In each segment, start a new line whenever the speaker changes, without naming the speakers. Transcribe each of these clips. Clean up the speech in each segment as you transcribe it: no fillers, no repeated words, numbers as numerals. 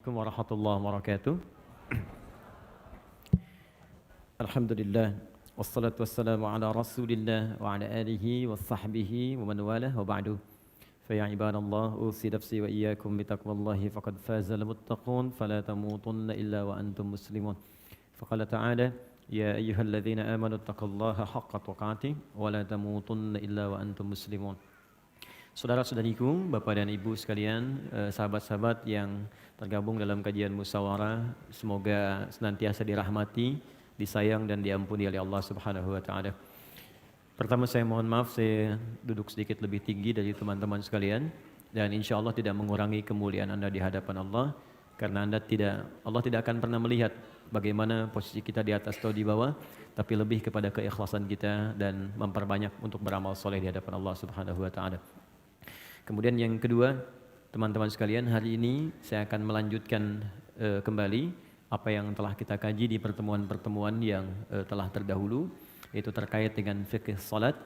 Assalamualaikum warahmatullahi wabarakatuh. Alhamdulillah. Wassalatu wassalamu ala rasulillah wa ala alihi wa sahbihi wa man walah wa ba'du. Faya ibadallah, usi nafsi wa iyyakum bitaqwallahi faqad fazal muttaqun fala tamutunna illa wa antum muslimun. Faqala ta'ala, ya ayyuhalladzina amanu taqullaha haqqa tuqatih wa la tamutunna illa wa antum muslimun. Saudara-saudariku, Bapak dan Ibu sekalian, sahabat-sahabat yang tergabung dalam kajian musyawarah, semoga senantiasa dirahmati, disayang dan diampuni oleh Allah Subhanahu wa taala. Pertama saya mohon maaf, saya duduk sedikit lebih tinggi dari teman-teman sekalian dan insya Allah tidak mengurangi kemuliaan Anda di hadapan Allah, karena Allah tidak akan pernah melihat bagaimana posisi kita di atas atau di bawah, tapi lebih kepada keikhlasan kita dan memperbanyak untuk beramal soleh di hadapan Allah Subhanahu wa taala. Kemudian yang kedua, teman-teman sekalian, hari ini saya akan melanjutkan kembali apa yang telah kita kaji di pertemuan-pertemuan yang telah terdahulu, yaitu terkait dengan fikih salat.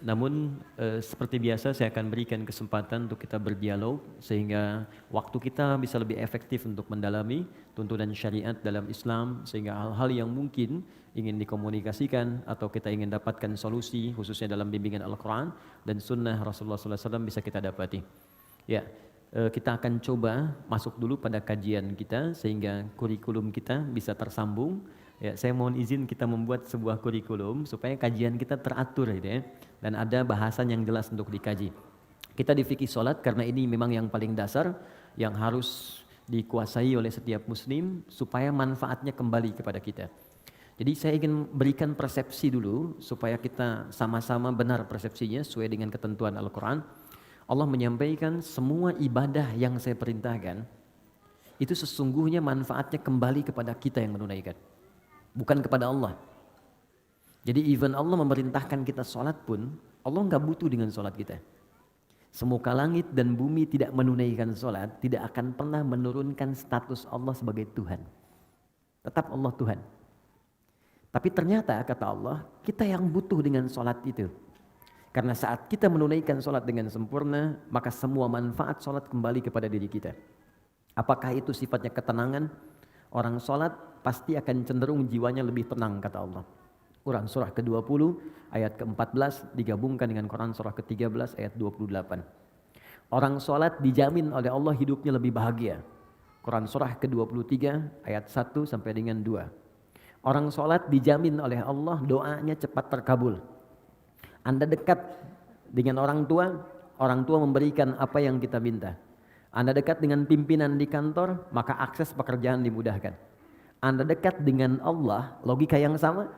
Namun seperti biasa saya akan berikan kesempatan untuk kita berdialog sehingga waktu kita bisa lebih efektif untuk mendalami tuntunan syariat dalam Islam, sehingga hal-hal yang mungkin ingin dikomunikasikan atau kita ingin dapatkan solusi khususnya dalam bimbingan Al-Quran dan Sunnah Rasulullah SAW bisa kita dapati. Ya, kita akan coba masuk dulu pada kajian kita sehingga kurikulum kita bisa tersambung. Ya, saya mohon izin kita membuat sebuah kurikulum supaya kajian kita teratur gitu ya, dan ada bahasan yang jelas untuk dikaji. Kita di fikih salat karena ini memang yang paling dasar yang harus dikuasai oleh setiap muslim supaya manfaatnya kembali kepada kita. Jadi saya ingin berikan persepsi dulu supaya kita sama-sama benar persepsinya sesuai dengan ketentuan Al-Quran. Allah menyampaikan semua ibadah yang saya perintahkan itu sesungguhnya manfaatnya kembali kepada kita yang menunaikan, bukan kepada Allah. Jadi even Allah memerintahkan kita sholat pun, Allah nggak butuh dengan sholat kita. Semuka langit dan bumi tidak menunaikan sholat, tidak akan pernah menurunkan status Allah sebagai Tuhan. Tetap Allah Tuhan. Tapi ternyata kata Allah, kita yang butuh dengan sholat itu. Karena saat kita menunaikan sholat dengan sempurna, maka semua manfaat sholat kembali kepada diri kita. Apakah itu sifatnya ketenangan? Orang sholat pasti akan cenderung jiwanya lebih tenang kata Allah. Quran surah ke-20 ayat ke-14 digabungkan dengan Quran surah ke-13 ayat 28. Orang sholat dijamin oleh Allah hidupnya lebih bahagia. Quran surah ke-23 ayat 1 sampai dengan 2. Orang sholat dijamin oleh Allah doanya cepat terkabul. Anda dekat dengan orang tua memberikan apa yang kita minta. Anda dekat dengan pimpinan di kantor, maka akses pekerjaan dimudahkan. Anda dekat dengan Allah, logika yang sama,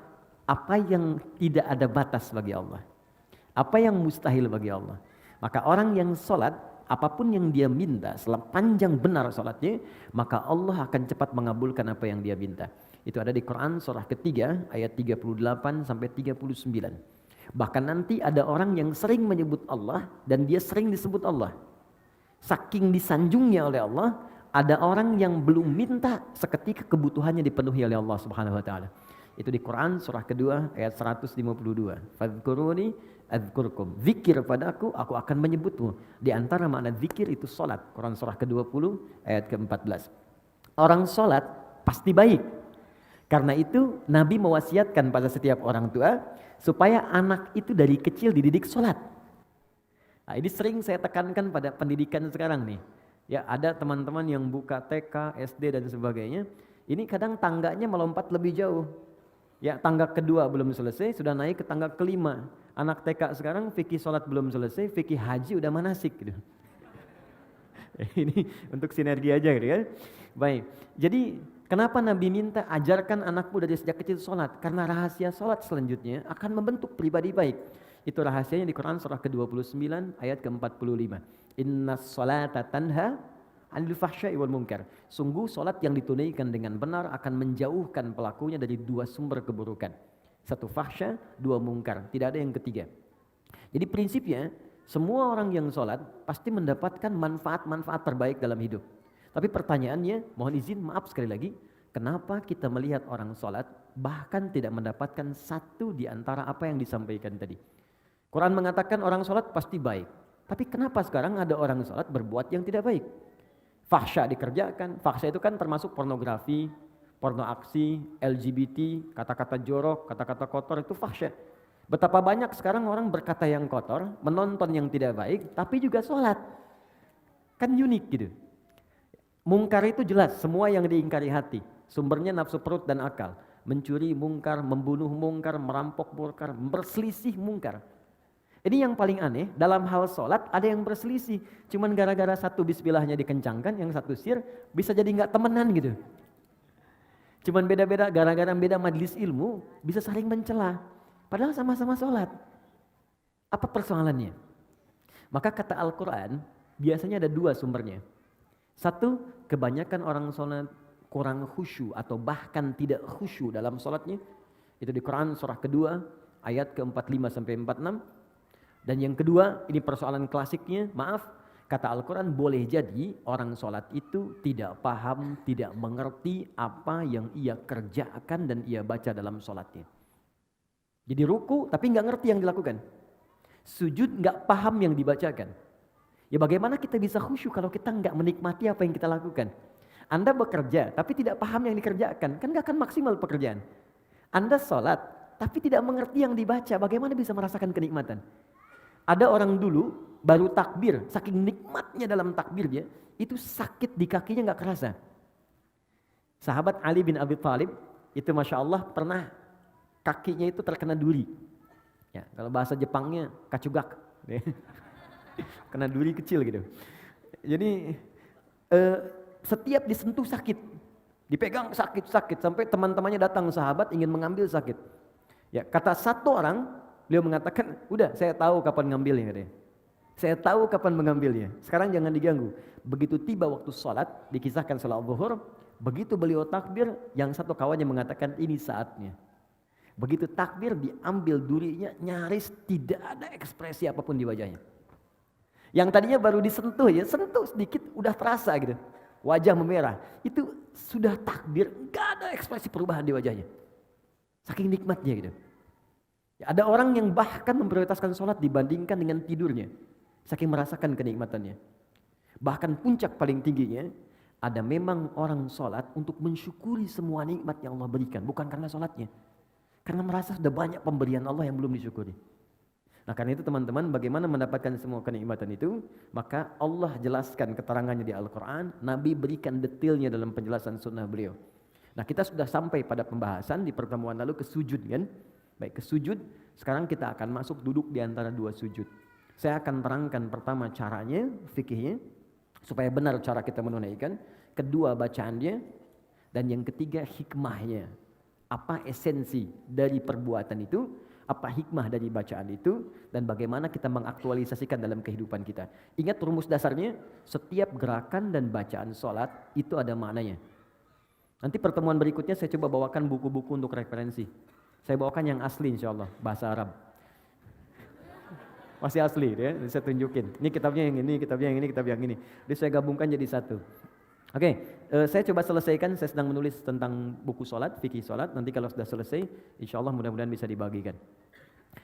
apa yang tidak ada batas bagi Allah? Apa yang mustahil bagi Allah? Maka orang yang sholat, apapun yang dia minta, sepanjang benar sholatnya, maka Allah akan cepat mengabulkan apa yang dia minta. Itu ada di Quran surah ketiga ayat 38 sampai 39. Bahkan nanti ada orang yang sering menyebut Allah dan dia sering disebut Allah. Saking disanjungnya oleh Allah, ada orang yang belum minta seketika kebutuhannya dipenuhi oleh Allah Subhanahu wa taala. Itu di Quran surah kedua ayat 152. Fadhkuruni adzkurkum. Zikir padaku, aku akan menyebutmu. Di antara makna zikir itu salat. Quran surah ke-20 ayat ke-14. Orang salat pasti baik. Karena itu Nabi mewasiatkan pada setiap orang tua supaya anak itu dari kecil dididik sholat. Nah, ini sering saya tekankan pada pendidikan sekarang nih. Ya, ada teman-teman yang buka TK, SD dan sebagainya. Ini kadang tangganya melompat lebih jauh. Ya, tangga kedua belum selesai, sudah naik ke tangga kelima. Anak TK sekarang fikih sholat belum selesai, fikih haji udah manasik gitu. Ini untuk sinergi aja gitu ya. Baik, jadi kenapa Nabi minta ajarkan anakmu dari sejak kecil sholat? Karena rahasia sholat selanjutnya akan membentuk pribadi baik. Itu rahasianya di Quran surah ke-29 ayat ke-45. Inna sholata tanha 'anil fahsya'i wal munkar. Sungguh sholat yang ditunaikan dengan benar akan menjauhkan pelakunya dari dua sumber keburukan. Satu fahsya, dua munkar. Tidak ada yang ketiga. Jadi prinsipnya semua orang yang sholat pasti mendapatkan manfaat-manfaat terbaik dalam hidup. Tapi pertanyaannya, mohon izin, maaf sekali lagi, kenapa kita melihat orang sholat bahkan tidak mendapatkan satu di antara apa yang disampaikan tadi? Quran mengatakan orang sholat pasti baik. Tapi kenapa sekarang ada orang sholat berbuat yang tidak baik? Fahsya dikerjakan. Fahsya itu kan termasuk pornografi, porno aksi, LGBT, kata-kata jorok, kata-kata kotor itu fahsya. Betapa banyak sekarang orang berkata yang kotor, menonton yang tidak baik, tapi juga sholat. Kan unik gitu. Mungkar itu jelas, semua yang diingkari hati. Sumbernya nafsu perut dan akal. Mencuri mungkar, membunuh mungkar, merampok mungkar, berselisih mungkar. Ini yang paling aneh, dalam hal sholat ada yang berselisih. Cuman gara-gara satu bismillahnya dikencangkan, yang satu sir, bisa jadi nggak temenan gitu. Cuman beda-beda, gara-gara beda majelis ilmu, bisa saling mencela. Padahal sama-sama sholat. Apa persoalannya? Maka kata Al-Quran, biasanya ada dua sumbernya. Satu, kebanyakan orang sholat kurang khusyuk atau bahkan tidak khusyuk dalam sholatnya. Itu di Quran surah kedua, ayat ke-45 sampai 46. Dan yang kedua, ini persoalan klasiknya, maaf, kata Al-Quran boleh jadi orang sholat itu tidak paham, tidak mengerti apa yang ia kerjakan dan ia baca dalam sholatnya. Jadi ruku tapi nggak ngerti yang dilakukan. Sujud nggak paham yang dibacakan. Ya bagaimana kita bisa khusyuk kalau kita nggak menikmati apa yang kita lakukan? Anda bekerja tapi tidak paham yang dikerjakan, kan nggak akan maksimal pekerjaan. Anda sholat tapi tidak mengerti yang dibaca, bagaimana bisa merasakan kenikmatan? Ada orang dulu baru takbir, saking nikmatnya dalam takbir dia, itu sakit di kakinya nggak kerasa. Sahabat Ali bin Abi Thalib itu masya Allah pernah kakinya itu terkena duri. Ya, kalau bahasa Jepangnya kacugak, kena duri kecil gitu. Jadi setiap disentuh sakit, dipegang sakit sampai teman-temannya datang sahabat ingin mengambil sakit. Ya, kata satu orang, beliau mengatakan, udah saya tahu kapan ngambilnya katanya. Saya tahu kapan mengambilnya. Sekarang jangan diganggu. Begitu tiba waktu sholat, dikisahkan sholat zuhur, begitu beliau takbir, yang satu kawannya mengatakan ini saatnya. Begitu takbir diambil durinya, nyaris tidak ada ekspresi apapun di wajahnya. Yang tadinya baru disentuh ya, sentuh sedikit udah terasa gitu. Wajah memerah. Itu sudah takbir, nggak ada ekspresi perubahan di wajahnya. Saking nikmatnya gitu. Ya, ada orang yang bahkan memprioritaskan sholat dibandingkan dengan tidurnya. Saking merasakan kenikmatannya. Bahkan puncak paling tingginya, ada memang orang sholat untuk mensyukuri semua nikmat yang Allah berikan. Bukan karena sholatnya. Karena merasa sudah banyak pemberian Allah yang belum disyukuri. Nah karena itu teman-teman, bagaimana mendapatkan semua kenikmatan itu? Maka Allah jelaskan keterangannya di Al-Quran. Nabi berikan detailnya dalam penjelasan sunnah beliau. Nah kita sudah sampai pada pembahasan di pertemuan lalu ke sujud kan? Baik, ke sujud, sekarang kita akan masuk duduk di antara dua sujud. Saya akan terangkan pertama caranya, fikihnya, supaya benar cara kita menunaikan. Kedua bacaannya, dan yang ketiga hikmahnya. Apa esensi dari perbuatan itu, apa hikmah dari bacaan itu, dan bagaimana kita mengaktualisasikan dalam kehidupan kita. Ingat rumus dasarnya, setiap gerakan dan bacaan sholat itu ada maknanya. Nanti pertemuan berikutnya saya coba bawakan buku-buku untuk referensi. Saya bawakan yang asli insya Allah, bahasa Arab. Masih asli ya, saya tunjukin. Ini kitabnya yang ini, kitabnya yang ini, kitab yang ini. Jadi saya gabungkan jadi satu. Oke, saya coba selesaikan, saya sedang menulis tentang buku sholat, fikih sholat. Nanti kalau sudah selesai, insya Allah mudah-mudahan bisa dibagikan.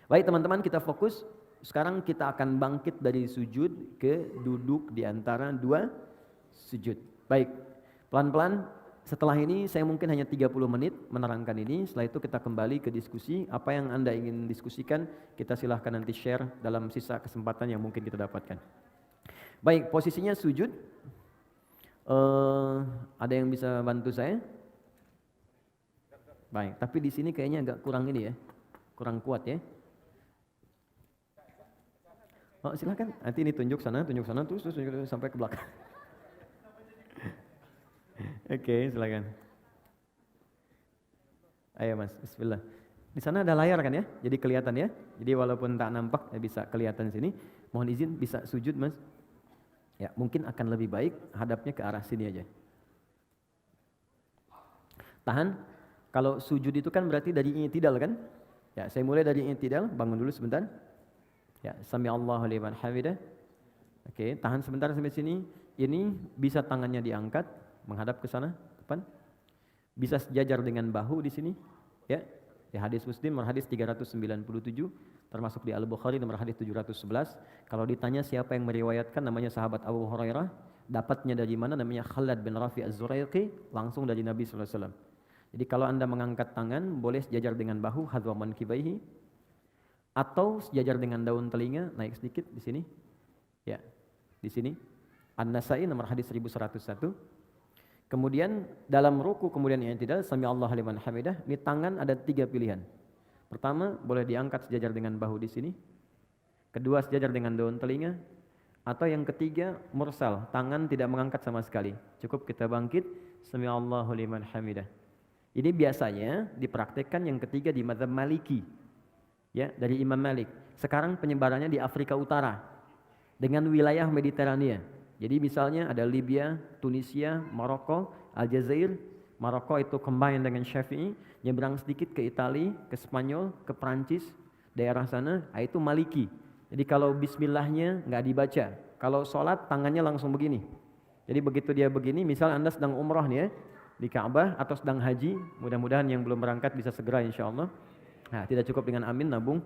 Baik teman-teman, kita fokus. Sekarang kita akan bangkit dari sujud ke duduk di antara dua sujud. Baik, pelan-pelan. Setelah ini saya mungkin hanya 30 menit menerangkan ini. Setelah itu kita kembali ke diskusi. Apa yang Anda ingin diskusikan, kita silahkan nanti share dalam sisa kesempatan yang mungkin kita dapatkan. Baik, posisinya sujud. Ada yang bisa bantu saya? Baik, tapi di sini kayaknya agak kurang ini ya. Kurang kuat ya. Oh, silakan. Nanti ini tunjuk sana, terus tunjuk sampai ke belakang. Oke, silakan. Ayo Mas, bismillah. Di sana ada layar kan ya? Jadi kelihatan ya. Jadi walaupun tak nampak ya bisa kelihatan sini. Mohon izin bisa sujud Mas. Ya, mungkin akan lebih baik hadapnya ke arah sini aja. Tahan. Kalau sujud itu kan berarti dari i'tidal kan? Ya, saya mulai dari i'tidal, bangun dulu sebentar. Ya, sami'allahu liman hamidah. Oke, tahan sebentar sampai sini. Ini bisa tangannya diangkat menghadap ke sana, depan. Bisa sejajar dengan bahu di sini, ya. Di hadis Muslim nomor hadis 397, termasuk di Al-Bukhari nomor hadis 711. Kalau ditanya siapa yang meriwayatkan, namanya sahabat Abu Hurairah, Dapatnya dari mana? Namanya Khalad bin Rafi Az-Zuraiqi, langsung dari Nabi SAW. Jadi kalau Anda mengangkat tangan, boleh sejajar dengan bahu, hadwa mankibaihi, atau sejajar dengan daun telinga, naik sedikit di sini. Ya, di sini. An-Nasai nomor hadis 1101. Kemudian dalam ruku kemudian i'tidal, sami Allahu liman hamidah, ini tangan ada 3 pilihan. Pertama, boleh diangkat sejajar dengan bahu di sini. Kedua, sejajar dengan daun telinga. Atau yang ketiga, mursal, tangan tidak mengangkat sama sekali. Cukup kita bangkit, sami Allahu liman hamidah. Ini biasanya dipraktekkan yang ketiga di mazhab Maliki. Ya, dari Imam Malik. Sekarang penyebarannya di Afrika Utara dengan wilayah Mediterania. Jadi misalnya ada Libya, Tunisia, Maroko, Aljazair. Maroko itu combine dengan Syafi'i, nyebrang sedikit ke Italia, ke Spanyol, ke Prancis, daerah sana, itu Maliki. Jadi kalau bismillahnya nggak dibaca, kalau sholat tangannya langsung begini. Jadi begitu dia begini, misal Anda sedang umrah nih ya, di Ka'bah atau sedang haji, mudah-mudahan yang belum berangkat bisa segera insya Allah. Nah, tidak cukup dengan amin, nabung.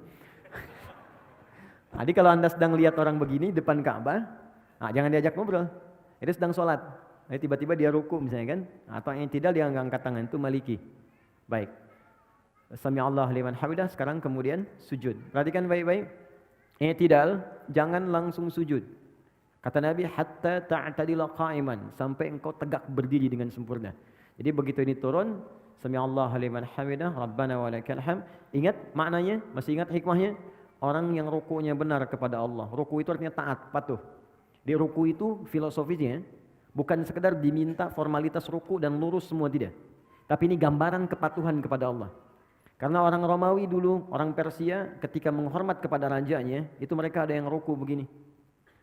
Jadi kalau Anda sedang lihat orang begini depan Ka'bah, nah, jangan diajak ngobrol. Itu sedang sholat. Nah, tiba-tiba dia ruku misalnya kan, atau yang tidak dia nggak angkat tangan, itu Maliki. Baik. Sami Allah liman hamidah. Sekarang kemudian sujud. Perhatikan baik-baik. I'tidal, jangan langsung sujud. Kata Nabi, hatta ta'tadila qa'iman, sampai engkau tegak berdiri dengan sempurna. Jadi begitu ini turun, sami Allahu liman hamidah, rabbana walakal hamd. Ingat maknanya? Masih ingat hikmahnya? Orang yang rukunya benar kepada Allah. Ruku itu artinya taat, patuh. Di ruku itu filosofisnya bukan sekedar diminta formalitas ruku dan lurus semua, tidak. Tapi ini gambaran kepatuhan kepada Allah. Karena orang Romawi dulu, orang Persia ketika menghormat kepada rajanya, itu mereka ada yang ruku begini.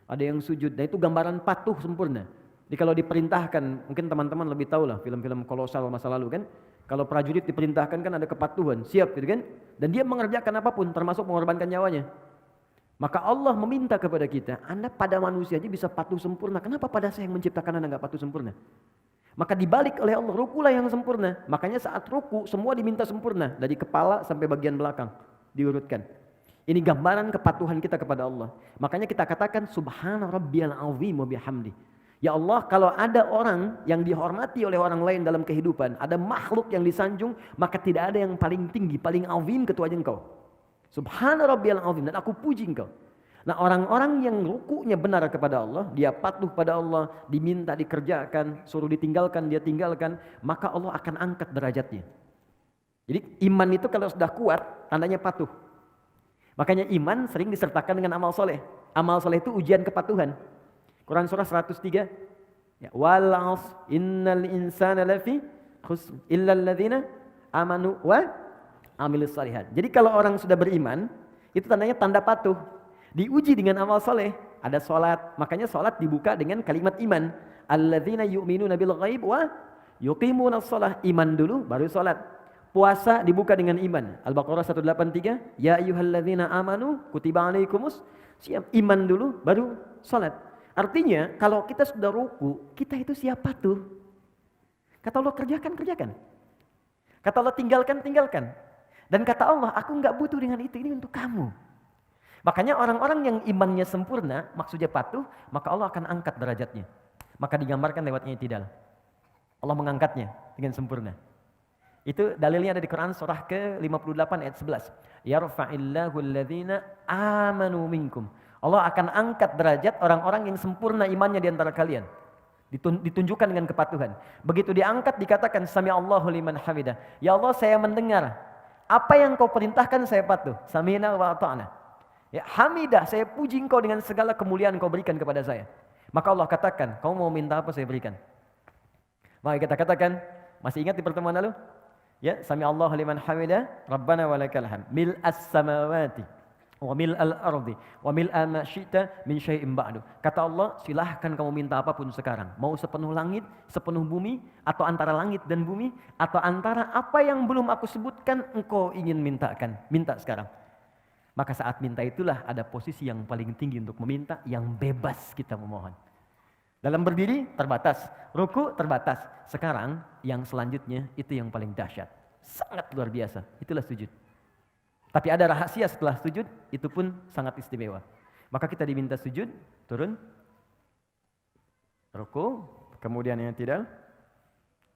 Ada yang sujud, dan itu gambaran patuh sempurna. Jadi kalau diperintahkan, mungkin teman-teman lebih tahu lah film-film kolosal masa lalu kan. Kalau prajurit diperintahkan kan ada kepatuhan, siap gitu kan. Dan dia mengerjakan apapun, termasuk mengorbankan nyawanya. Maka Allah meminta kepada kita, Anda pada manusia aja bisa patuh sempurna. Kenapa pada saya yang menciptakan Anda nggak patuh sempurna? Maka dibalik oleh Allah, rukulah yang sempurna. Makanya saat ruku semua diminta sempurna, dari kepala sampai bagian belakang diurutkan. Ini gambaran kepatuhan kita kepada Allah. Makanya kita katakan subhana rabbiyal azim wa bihamdi. Ya Allah, kalau ada orang yang dihormati oleh orang lain dalam kehidupan, ada makhluk yang disanjung, maka tidak ada yang paling tinggi, paling azim kecuali Engkau. Subhana rabbiyal azim, dan aku puji Engkau. Nah, orang-orang yang rukunya benar kepada Allah, dia patuh pada Allah, diminta dikerjakan, suruh ditinggalkan dia tinggalkan, maka Allah akan angkat derajatnya. Jadi iman itu kalau sudah kuat, tandanya patuh. Makanya iman sering disertakan dengan amal soleh. Amal soleh itu ujian kepatuhan. Quran surah 103. Ya, wal 'asr innal insana lafi khusr illa alladzina amanu wa amilus shalihat. Jadi kalau orang sudah beriman, itu tandanya tanda patuh. Diuji dengan amal soleh, ada sholat, makanya sholat dibuka dengan kalimat iman. Alladzina yu'minuna bil ghaib wa yuqimuna shalah. Iman dulu baru sholat. Puasa dibuka dengan iman. Al-Baqarah 183, ya ayyuhalladzina amanu kutiba alaikumus shiyam. Iman dulu baru sholat. Artinya kalau kita sudah ruku, kita itu siap patuh. Kata Allah kerjakan, kerjakan. Kata Allah tinggalkan, tinggalkan. Dan kata Allah, aku enggak butuh dengan itu, ini untuk kamu. Makanya orang-orang yang imannya sempurna, maksudnya patuh, maka Allah akan angkat derajatnya. Maka digambarkan lewat i'tidal. Allah mengangkatnya dengan sempurna. Itu dalilnya ada di Quran surah ke-58 ayat 11. Yarfa'illahu alladhina amanu minkum. Allah akan angkat derajat orang-orang yang sempurna imannya di antara kalian. Ditunjukkan dengan kepatuhan. Begitu diangkat dikatakan sami Allahu liman hamidah. Ya Allah, saya mendengar apa yang kau perintahkan, saya patuh. Sami'na wa ata'na. Ya, hamidah, saya puji engkau dengan segala kemuliaan engkau berikan kepada saya. Maka Allah katakan, kau mau minta apa saya berikan. Maka kita katakan, masih ingat di pertemuan lalu? Ya, sami Allahu liman hamidah, rabbana walakal hamd. Mil'as samawati wa mil'al ardi wa mil'a ma syi'ta min syai'in ba'du. Kata Allah, silahkan kamu minta apapun sekarang. Mau sepenuh langit, sepenuh bumi, atau antara langit dan bumi, atau antara apa yang belum aku sebutkan engkau ingin mintakan. Minta sekarang. Maka saat minta itulah ada posisi yang paling tinggi untuk meminta, yang bebas kita memohon. Dalam berdiri terbatas, ruku terbatas. Sekarang yang selanjutnya itu yang paling dahsyat. Sangat luar biasa, itulah sujud. Tapi ada rahasia setelah sujud, itu pun sangat istimewa. Maka kita diminta sujud, turun. Ruku, kemudian yang tidak,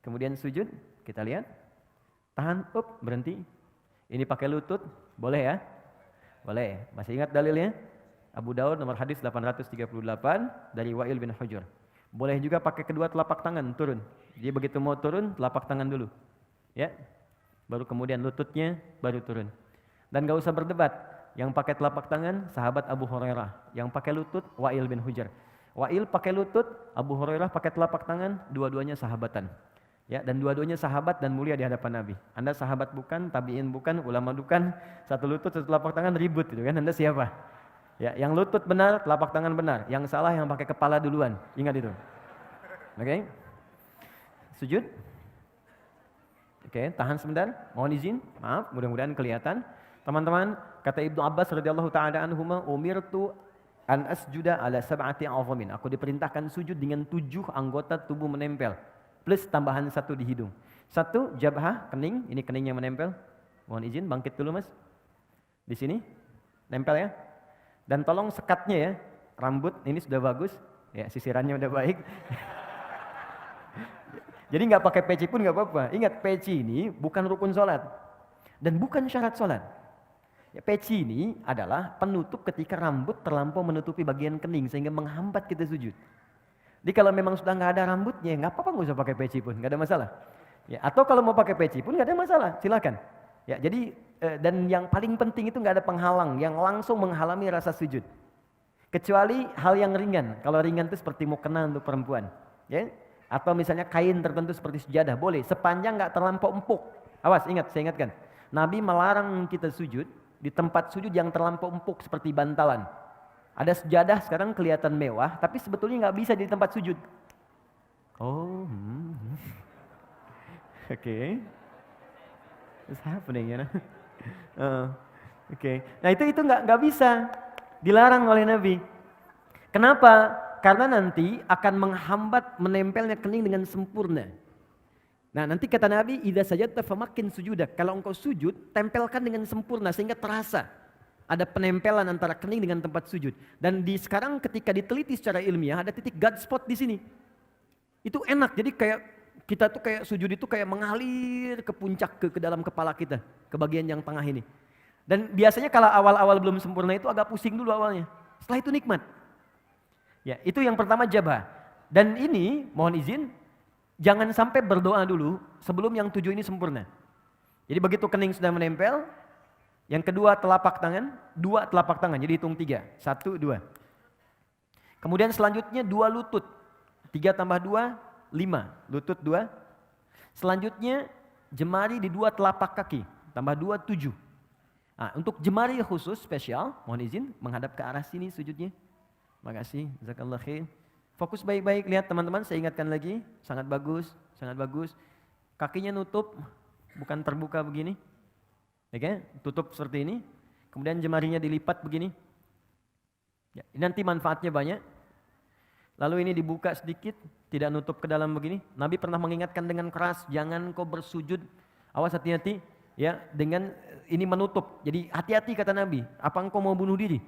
kemudian sujud, kita lihat, tahan, berhenti. Ini pakai lutut, boleh ya? Boleh. Masih ingat dalilnya? Abu Daud nomor hadis 838 dari Wa'il bin Hujur. Boleh juga pakai kedua telapak tangan turun. Jadi begitu mau turun, telapak tangan dulu. Ya. Baru kemudian lututnya baru turun. Dan gak usah berdebat. Yang pakai telapak tangan sahabat Abu Hurairah, yang pakai lutut Wa'il bin Hujur. Wa'il pakai lutut, Abu Hurairah pakai telapak tangan, dua-duanya sahabatan. Ya, dan dua-duanya sahabat dan mulia di hadapan Nabi. Anda sahabat bukan, tabi'in bukan, ulama bukan, satu lutut, satu telapak tangan ribut gitu kan. Anda siapa? Ya, yang lutut benar, telapak tangan benar. Yang salah yang pakai kepala duluan. Ingat itu. Oke. Sujud. Oke, tahan sebentar. Mohon izin. Maaf, mudah-mudahan kelihatan. Teman-teman, kata Ibnu Abbas radhiyallahu taala anhuma, umirtu an asjuda ala sab'ati azamin. Aku diperintahkan sujud dengan 7 anggota tubuh menempel. Plus tambahan 1 di hidung. 1 jabhah, kening, ini keningnya menempel. Mohon izin, bangkit dulu Mas. Di sini, nempel ya. Dan tolong sekatnya ya, rambut ini sudah bagus, ya sisirannya udah baik. Jadi nggak pakai peci pun nggak apa-apa. Ingat, peci ini bukan rukun sholat dan bukan syarat sholat. Ya, peci ini adalah penutup ketika rambut terlampau menutupi bagian kening sehingga menghambat kita sujud. Jadi kalau memang sudah nggak ada rambutnya, nggak apa-apa, nggak usah pakai peci pun, nggak ada masalah. Ya, atau kalau mau pakai peci pun nggak ada masalah, silakan. Ya, jadi dan yang paling penting itu nggak ada penghalang yang langsung menghalangi rasa sujud. Kecuali hal yang ringan. Kalau ringan itu seperti mukena untuk perempuan, ya. Atau misalnya kain tertentu seperti sejadah, boleh sepanjang nggak terlampau empuk. Awas, ingat, saya ingatkan. Nabi melarang kita sujud di tempat sujud yang terlampau empuk seperti bantalan. Ada sejadah sekarang kelihatan mewah, tapi sebetulnya nggak bisa di tempat sujud. Oh, Oke. What's happening, you know? Oke. Nah itu nggak bisa, dilarang oleh Nabi. Kenapa? Karena nanti akan menghambat menempelnya kening dengan sempurna. Nah nanti kata Nabi, idza sajadta famakin sujudak. Kalau engkau sujud, tempelkan dengan sempurna sehingga terasa ada penempelan antara kening dengan tempat sujud. Dan sekarang ketika diteliti secara ilmiah ada titik God spot di sini. Itu enak. Jadi kayak kita tuh kayak sujud itu kayak mengalir ke puncak ke dalam kepala kita, ke bagian yang tengah ini. Dan biasanya kalau awal-awal belum sempurna itu agak pusing dulu awalnya. Setelah itu nikmat. Ya, itu yang pertama jabah. Dan ini mohon izin, jangan sampai berdoa dulu sebelum yang 7 ini sempurna. Jadi begitu kening sudah menempel, yang kedua telapak tangan, 2 telapak tangan, jadi hitung 3, 1, 2. Kemudian selanjutnya 2 lutut, 3 tambah 2, 5, lutut 2. Selanjutnya jemari di 2 telapak kaki, tambah 2, 7. Nah, untuk jemari khusus spesial, mohon izin menghadap ke arah sini sujudnya. Makasih, jazakallah khair. Fokus baik-baik, lihat teman-teman, saya ingatkan lagi, sangat bagus, sangat bagus. Kakinya nutup, bukan terbuka begini. Oke, tutup seperti ini. Kemudian jemarinya dilipat begini. Ya, nanti manfaatnya banyak. Lalu ini dibuka sedikit, tidak nutup ke dalam begini. Nabi pernah mengingatkan dengan keras, jangan kau bersujud, awas hati-hati, ya, dengan ini menutup. Jadi hati-hati kata Nabi, apa engkau mau bunuh diri?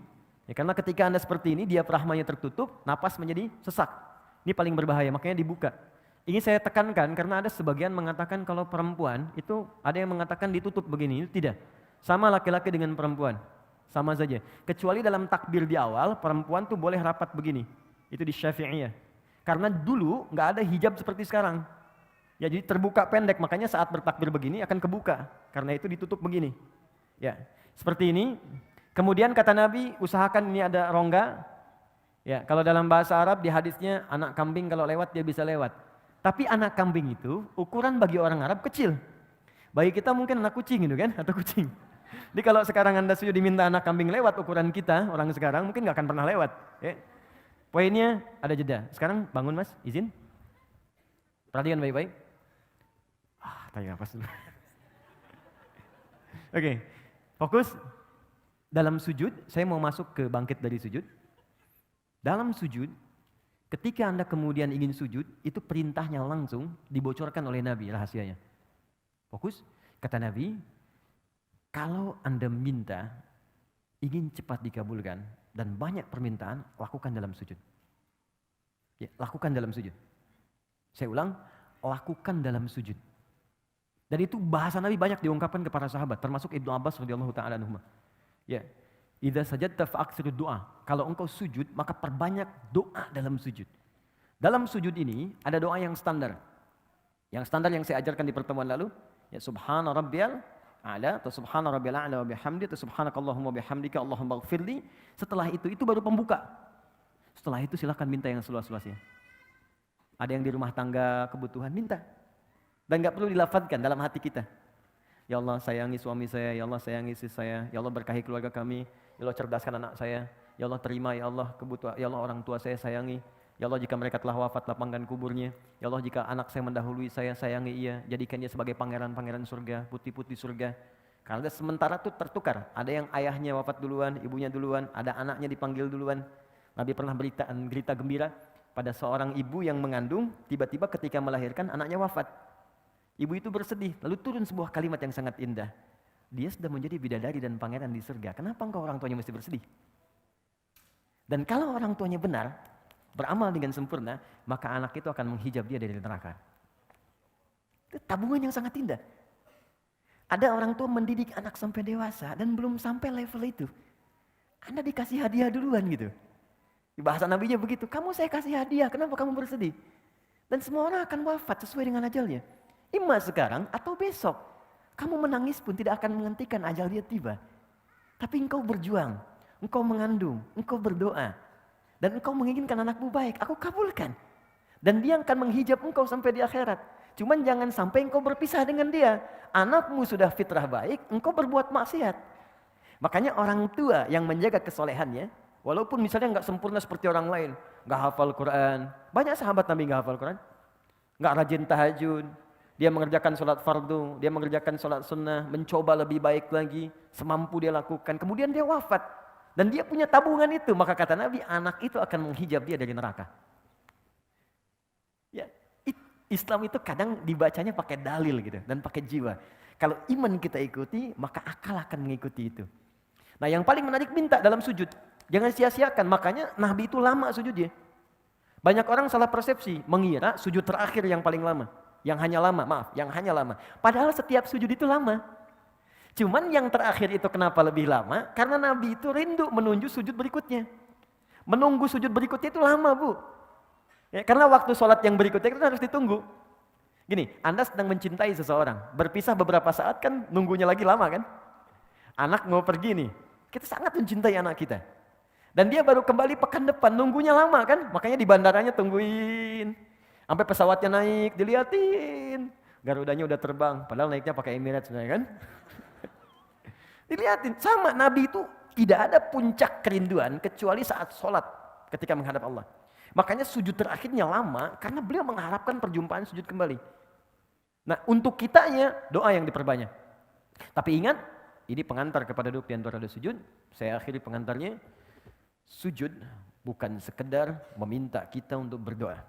Ya, karena ketika Anda seperti ini, diafragmanya tertutup, napas menjadi sesak. Ini paling berbahaya, makanya dibuka. Ini saya tekankan karena ada sebagian mengatakan kalau perempuan itu ada yang mengatakan ditutup begini, itu tidak. Sama laki-laki dengan perempuan, sama saja. Kecuali dalam takbir di awal, perempuan tuh boleh rapat begini. Itu di Syafi'iyah. Karena dulu nggak ada hijab seperti sekarang. Ya, jadi terbuka pendek, makanya saat bertakbir begini akan kebuka. Karena itu ditutup begini. Ya, seperti ini. Kemudian kata Nabi, usahakan ini ada rongga. Ya, kalau dalam bahasa Arab di hadisnya anak kambing kalau lewat dia bisa lewat. Tapi anak kambing itu ukuran bagi orang Arab kecil. Bagi kita mungkin anak kucing gitu kan, atau kucing. Jadi kalau sekarang Anda sudah diminta anak kambing lewat ukuran kita, orang sekarang mungkin nggak akan pernah lewat. Ya. Poinnya ada jeda. Sekarang bangun Mas, izin. Perhatikan baik-baik. Tanya apa dulu. Oke, fokus. Dalam sujud, saya mau masuk ke bangkit dari sujud. Dalam sujud, ketika Anda kemudian ingin sujud, itu perintahnya langsung dibocorkan oleh Nabi rahasianya. Fokus, kata Nabi, kalau Anda minta, ingin cepat dikabulkan, dan banyak permintaan, lakukan dalam sujud. Ya, lakukan dalam sujud. Saya ulang, lakukan dalam sujud. Dan itu bahasa Nabi banyak diungkapkan kepada sahabat, termasuk Ibnu Abbas radhiyallahu taala anhuma. Ya, idza sajadta fa'aksirud doa. Kalau engkau sujud, maka perbanyak doa dalam sujud. Dalam sujud ini ada doa yang standar. Yang standar yang saya ajarkan di pertemuan lalu, ya subhana rabbiyal a'la atau subhana rabbiyal a'la wa bihamdi atau subhanakallahumma bihamdika Allahumma ighfirli. Setelah itu baru pembuka. Setelah itu silakan minta yang seluas-luasnya. Ada yang di rumah tangga kebutuhan, minta. Dan enggak perlu dilafadzkan dalam hati kita. Ya Allah sayangi suami saya, ya Allah sayangi istri saya, ya Allah berkahi keluarga kami, ya Allah cerdaskan anak saya, ya Allah terima ya Allah kebutuhan, ya Allah orang tua saya sayangi, ya Allah jika mereka telah wafat lapangkan kuburnya, ya Allah jika anak saya mendahului saya sayangi ia, jadikan dia sebagai pangeran-pangeran surga, putih-putih surga. Karena sementara itu tertukar, ada yang ayahnya wafat duluan, ibunya duluan, ada anaknya dipanggil duluan. Nabi pernah berita gembira pada seorang ibu yang mengandung, tiba-tiba ketika melahirkan anaknya wafat. Ibu itu bersedih, lalu turun sebuah kalimat yang sangat indah. Dia sudah menjadi bidadari dan pangeran di surga. Kenapa engkau orang tuanya mesti bersedih? Dan kalau orang tuanya benar, beramal dengan sempurna, maka anak itu akan menghijab dia dari neraka. Itu tabungan yang sangat indah. Ada orang tua mendidik anak sampai dewasa dan belum sampai level itu. Anda dikasih hadiah duluan gitu. Di bahasa Nabinya begitu, kamu saya kasih hadiah, kenapa kamu bersedih? Dan semua orang akan wafat sesuai dengan ajalnya. Ima sekarang atau besok. Kamu menangis pun tidak akan menghentikan ajal dia tiba. Tapi engkau berjuang, engkau mengandung, engkau berdoa. Dan engkau menginginkan anakmu baik, aku kabulkan. Dan dia akan menghijab engkau sampai di akhirat. Cuman jangan sampai engkau berpisah dengan dia. Anakmu sudah fitrah baik, engkau berbuat maksiat. Makanya orang tua yang menjaga kesolehannya, walaupun misalnya nggak sempurna seperti orang lain, nggak hafal Quran. Banyak sahabat Nabi nggak hafal Quran, nggak rajin tahajud. Dia mengerjakan sholat fardu, dia mengerjakan sholat sunnah, mencoba lebih baik lagi, semampu dia lakukan. Kemudian dia wafat. Dan dia punya tabungan itu. Maka kata Nabi, anak itu akan menghijab dia dari neraka. Ya, Islam itu kadang dibacanya pakai dalil gitu dan pakai jiwa. Kalau iman kita ikuti, maka akal akan mengikuti itu. Nah yang paling menarik minta dalam sujud. Jangan sia-siakan, makanya Nabi itu lama sujudnya. Banyak orang salah persepsi, mengira sujud terakhir yang paling lama. Yang hanya lama. Padahal setiap sujud itu lama. Cuman yang terakhir itu kenapa lebih lama? Karena Nabi itu rindu menuju sujud berikutnya. Menunggu sujud berikutnya itu lama, Bu. Ya, karena waktu sholat yang berikutnya itu harus ditunggu. Gini, Anda sedang mencintai seseorang. Berpisah beberapa saat kan nunggunya lagi lama kan? Anak mau pergi nih. Kita sangat mencintai anak kita. Dan dia baru kembali pekan depan, nunggunya lama kan? Makanya di bandaranya tungguin. Sampai pesawatnya naik, diliatin. Garudanya udah terbang, padahal naiknya pakai Emirates sebenarnya kan. Diliatin, sama Nabi itu tidak ada puncak kerinduan kecuali saat sholat ketika menghadap Allah. Makanya sujud terakhirnya lama karena beliau mengharapkan perjumpaan sujud kembali. Nah untuk kitanya doa yang diperbanyak. Tapi ingat, ini pengantar kepada duduk di antara sujud. Saya akhiri pengantarnya. Sujud bukan sekedar meminta kita untuk berdoa.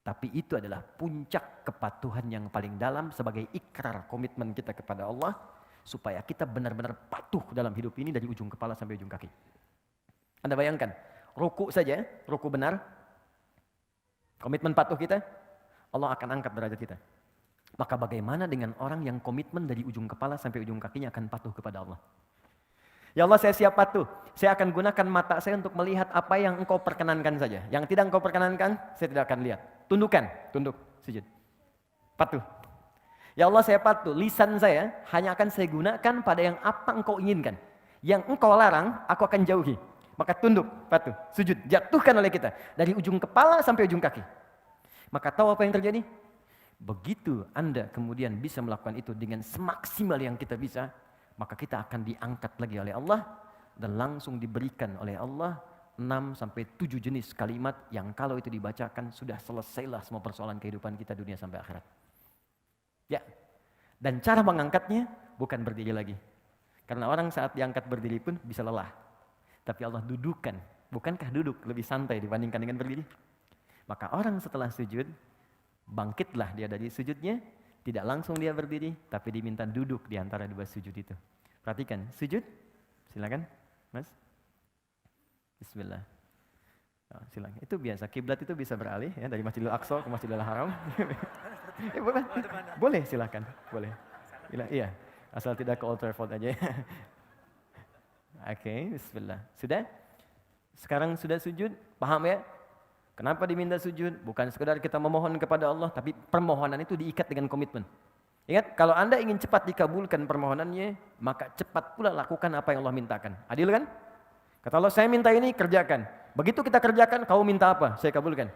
Tapi itu adalah puncak kepatuhan yang paling dalam sebagai ikrar komitmen kita kepada Allah supaya kita benar-benar patuh dalam hidup ini dari ujung kepala sampai ujung kaki. Anda bayangkan, ruku saja, ruku benar, komitmen patuh kita, Allah akan angkat derajat kita. Maka bagaimana dengan orang yang komitmen dari ujung kepala sampai ujung kakinya akan patuh kepada Allah? Ya Allah saya siap patuh, saya akan gunakan mata saya untuk melihat apa yang engkau perkenankan saja. Yang tidak engkau perkenankan, saya tidak akan lihat. Tundukkan, tunduk, sujud. Patuh. Ya Allah saya patuh, lisan saya hanya akan saya gunakan pada yang apa engkau inginkan. Yang engkau larang, aku akan jauhi. Maka tunduk, patuh, sujud, jatuhkan oleh kita. Dari ujung kepala sampai ujung kaki. Maka tahu apa yang terjadi? Begitu Anda kemudian bisa melakukan itu dengan semaksimal yang kita bisa, maka kita akan diangkat lagi oleh Allah dan langsung diberikan oleh Allah 6-7 jenis kalimat yang kalau itu dibacakan sudah selesailah semua persoalan kehidupan kita dunia sampai akhirat. Ya, dan cara mengangkatnya bukan berdiri lagi. Karena orang saat diangkat berdiri pun bisa lelah. Tapi Allah dudukkan. Bukankah duduk lebih santai dibandingkan dengan berdiri? Maka orang setelah sujud, bangkitlah dia dari sujudnya. Tidak langsung dia berdiri, tapi diminta duduk di antara dua sujud itu. Perhatikan, sujud. Silakan, Mas. Bismillah. Nah, silakan. Itu biasa, kiblat itu bisa beralih ya dari Masjidil Aqsa ke Masjidil Haram. Boleh, boleh silakan, boleh. Iya, asal tidak ke Old Trafford aja. Oke, bismillah. Sudah? Sekarang sudah sujud, paham ya? Kenapa diminta sujud? Bukan sekedar kita memohon kepada Allah, tapi permohonan itu diikat dengan komitmen. Ingat, kalau Anda ingin cepat dikabulkan permohonannya, maka cepat pula lakukan apa yang Allah mintakan. Adil kan? Kata Allah, saya minta ini, kerjakan. Begitu kita kerjakan, kamu minta apa? Saya kabulkan.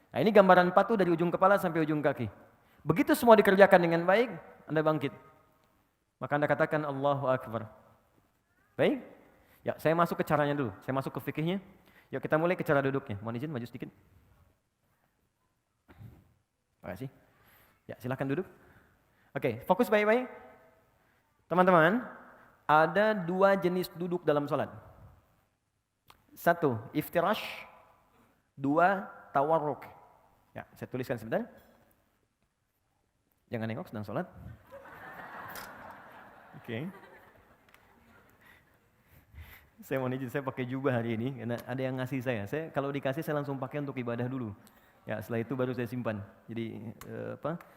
Nah, ini gambaran patuh dari ujung kepala sampai ujung kaki. Begitu semua dikerjakan dengan baik, Anda bangkit. Maka Anda katakan, Allahu Akbar. Baik? Ya, saya masuk ke caranya dulu. Saya masuk ke fikihnya. Yuk kita mulai ke cara duduknya. Mohon izin, maju sedikit. Terima kasih. Ya, silakan duduk. Oke, fokus baik-baik. Teman-teman, ada 2 jenis duduk dalam salat. 1, iftirash. 2, tawarruk. Ya, saya tuliskan sebentar. Jangan nengok, sedang salat. Oke. Saya mau izin, saya pakai jubah hari ini karena ada yang ngasih saya. Saya kalau dikasih saya langsung pakai untuk ibadah dulu. Ya, setelah itu baru saya simpan. Jadi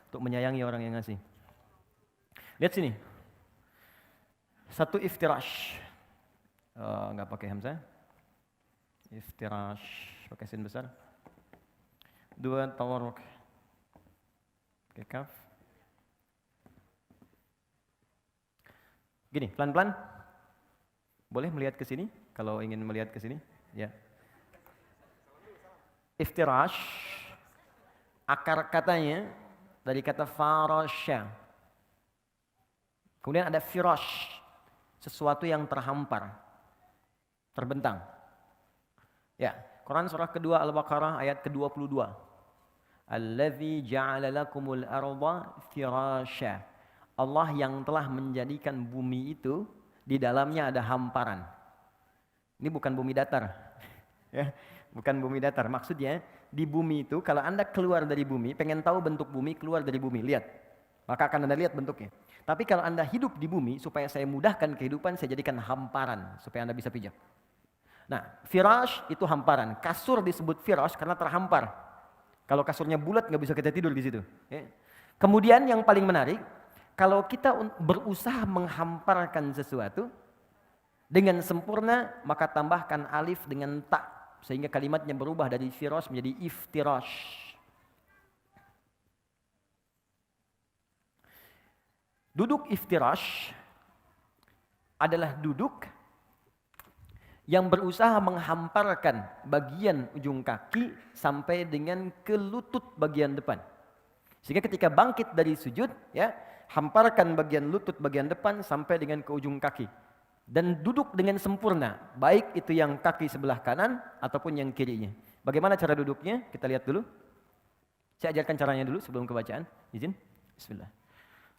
untuk menyayangi orang yang ngasih. Lihat sini. 1 iftirash. Enggak pakai hamzah. Iftirash pakai sin besar. 2, tawarruk. Pakai kaf. Gini, pelan-pelan. Boleh melihat ke sini kalau ingin melihat ke sini, ya. Iftirash akar katanya dari kata farasya. Kemudian ada firash, sesuatu yang terhampar, terbentang. Ya, Quran surah kedua Al-Baqarah ayat ke-22. Allazi ja'ala lakumul arda firasya. Allah yang telah menjadikan bumi itu di dalamnya ada hamparan. Ini bukan bumi datar. Ya, bukan bumi datar. Maksudnya di bumi itu kalau Anda keluar dari bumi, pengen tahu bentuk bumi, keluar dari bumi, lihat. Maka akan Anda lihat bentuknya. Tapi kalau Anda hidup di bumi, supaya saya mudahkan kehidupan, saya jadikan hamparan supaya Anda bisa pijak. Nah, firash itu hamparan. Kasur disebut firash karena terhampar. Kalau kasurnya bulat nggak bisa kita tidur di situ. Ya. Kemudian yang paling menarik, kalau kita berusaha menghamparkan sesuatu dengan sempurna, maka tambahkan alif dengan ta sehingga kalimatnya berubah dari firash menjadi iftirash. Duduk iftirash adalah duduk yang berusaha menghamparkan bagian ujung kaki sampai dengan ke lutut bagian depan. Sehingga ketika bangkit dari sujud, ya, hamparkan bagian lutut bagian depan sampai dengan ke ujung kaki. Dan duduk dengan sempurna, baik itu yang kaki sebelah kanan ataupun yang kirinya. Bagaimana cara duduknya? Kita lihat dulu. Saya ajarkan caranya dulu sebelum kebacaan. Izin. Bismillah.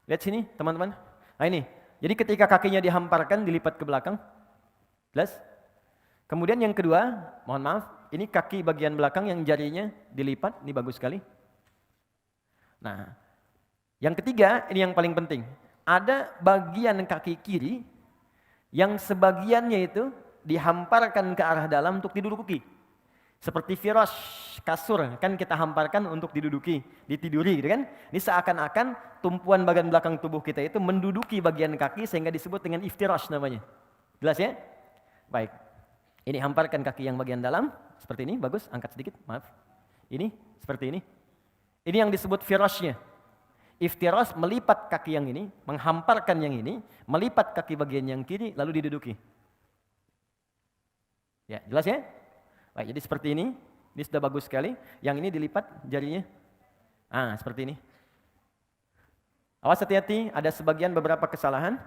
Lihat sini teman-teman. Nah ini, jadi ketika kakinya dihamparkan, dilipat ke belakang. Jelas? Kemudian yang kedua, mohon maaf, ini kaki bagian belakang yang jarinya dilipat, ini bagus sekali. Nah, yang ketiga, ini yang paling penting. Ada bagian kaki kiri yang sebagiannya itu dihamparkan ke arah dalam untuk diduduki. Seperti firash, kasur, kan kita hamparkan untuk diduduki, ditiduri gitu kan. Ini seakan-akan tumpuan bagian belakang tubuh kita itu menduduki bagian kaki sehingga disebut dengan iftirash namanya. Jelas ya? Baik. Ini hamparkan kaki yang bagian dalam, seperti ini, bagus, angkat sedikit, maaf. Ini, seperti ini. Ini yang disebut firashnya. Iftirash melipat kaki yang ini, menghamparkan yang ini, melipat kaki bagian yang kiri, lalu diduduki. Ya, jelas ya? Baik, jadi seperti ini sudah bagus sekali. Yang ini dilipat jarinya. Seperti ini. Awas hati-hati, ada sebagian beberapa kesalahan.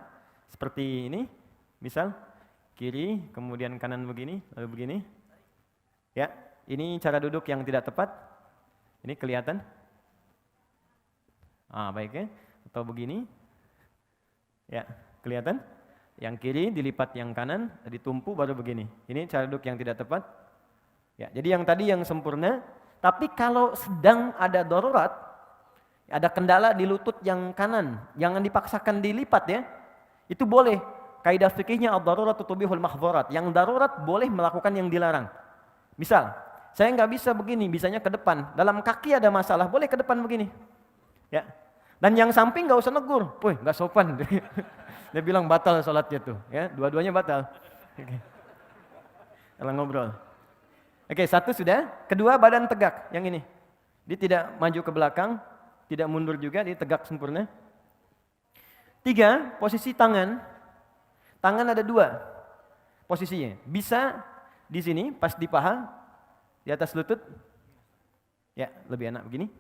Seperti ini, misal kiri, kemudian kanan begini, lalu begini. Ya, ini cara duduk yang tidak tepat. Ini kelihatan. Baik ya. Atau begini. Ya, kelihatan. Yang kiri dilipat yang kanan, ditumpu baru begini. Ini cara duduk yang tidak tepat. Ya, jadi yang tadi yang sempurna. Tapi kalau sedang ada darurat, ada kendala di lutut yang kanan, jangan dipaksakan dilipat ya. Itu boleh. Kaidah fikihnya ad-darurat tubihul mahdzurat. Yang darurat boleh melakukan yang dilarang. Misal, saya nggak bisa begini, bisanya ke depan. Dalam kaki ada masalah, boleh ke depan begini. Ya. Dan yang samping nggak usah negur, woi nggak sopan. Dia bilang batal sholatnya tuh, ya dua-duanya batal. Oke. Kalau ngobrol. Oke, satu sudah. Kedua, badan tegak, yang ini. Dia tidak maju ke belakang, tidak mundur juga, dia tegak sempurna. 3, posisi tangan. Tangan ada 2 posisinya. Bisa di sini, pas di paha, di atas lutut. Ya, lebih enak begini.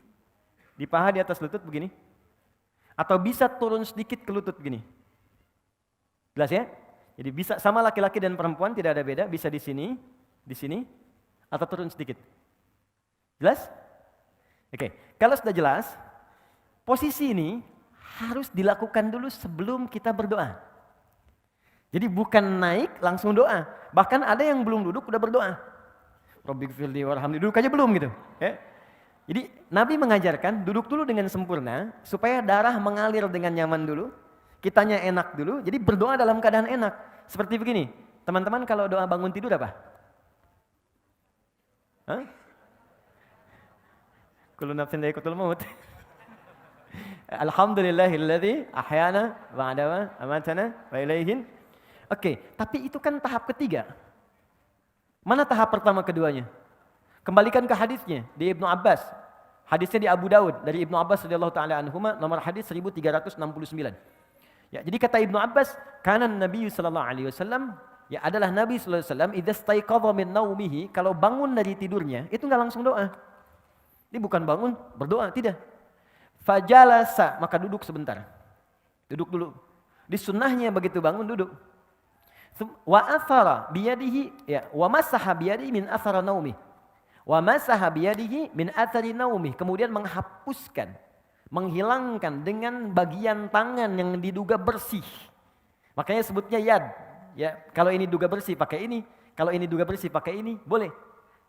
Di paha, di atas lutut begini. Atau bisa turun sedikit ke lutut begini. Jelas ya? Jadi bisa sama laki-laki dan perempuan, tidak ada beda. Bisa di sini, atau turun sedikit. Jelas? Oke, kalau sudah jelas, posisi ini harus dilakukan dulu sebelum kita berdoa. Jadi bukan naik langsung doa. Bahkan ada yang belum duduk udah berdoa. Rabbighfirli warhamni, duduk aja belum gitu. Ya. Jadi Nabi mengajarkan duduk dulu dengan sempurna supaya darah mengalir dengan nyaman dulu. Kitanya enak dulu, jadi berdoa dalam keadaan enak. Seperti begini, teman-teman kalau doa bangun tidur apa? Hah? Kullu nafsin dha'iqatul maut. Alhamdulillahilladzi ahyana ba'da ma amatana wa ilaihin. Oke, tapi itu kan tahap ketiga. Mana tahap pertama keduanya? Kembalikan ke hadisnya di Ibnu Abbas. Hadisnya di Abu Daud dari Ibnu Abbas radhiyallahu taala anhuma, nomor hadis 1369. Ya, jadi kata Ibnu Abbas, kana Nabi sallallahu alaihi wasallam, ya adalah Nabi sallallahu alaihi wasallam idza staiqadha min naumihi, kalau bangun dari tidurnya itu enggak langsung doa. Ini bukan bangun berdoa, tidak. Fajalasa, maka duduk sebentar. Duduk dulu. Di sunnahnya begitu bangun duduk. Wa athara biyadihi, ya, wa masaha biyadihi min athara naumi. Wa masaha biyadihi min athari naumi, kemudian menghapuskan, menghilangkan dengan bagian tangan yang diduga bersih. Makanya sebutnya yad. Ya, kalau ini diduga bersih pakai ini, kalau ini diduga bersih pakai ini, boleh.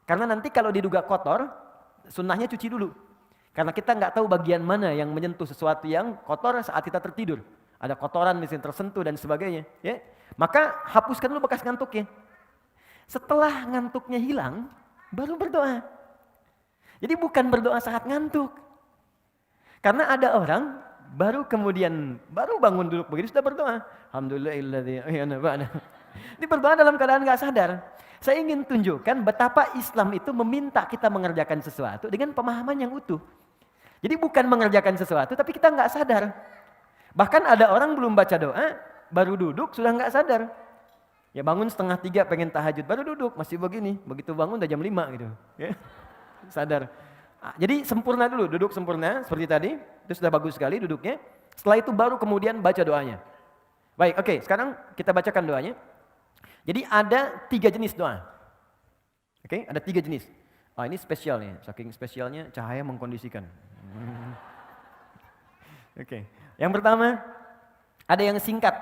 Karena nanti kalau diduga kotor, sunnahnya cuci dulu. Karena kita nggak tahu bagian mana yang menyentuh sesuatu yang kotor saat kita tertidur. Ada kotoran misalnya tersentuh dan sebagainya. Ya. Maka hapuskan dulu bekas ngantuknya. Setelah ngantuknya hilang, baru berdoa. Jadi bukan berdoa saat ngantuk. Karena ada orang baru bangun duduk begitu sudah berdoa. Alhamdulillahilladzi ahyana ba'da. Ini berdoa dalam keadaan nggak sadar. Saya ingin tunjukkan betapa Islam itu meminta kita mengerjakan sesuatu dengan pemahaman yang utuh. Jadi bukan mengerjakan sesuatu tapi kita nggak sadar. Bahkan ada orang belum baca doa, baru duduk sudah nggak sadar. Ya bangun 2:30 pengen tahajud, baru duduk masih begini. Begitu bangun udah jam 5 gitu. Ya. Sadar. Jadi sempurna dulu, duduk sempurna seperti tadi, itu sudah bagus sekali duduknya. Setelah itu baru kemudian baca doanya. Baik, oke, sekarang kita bacakan doanya. Jadi ada 3 jenis doa. Oke, ada 3 jenis. Ini spesial nih, saking spesialnya cahaya mengkondisikan. Oke, yang pertama ada yang singkat.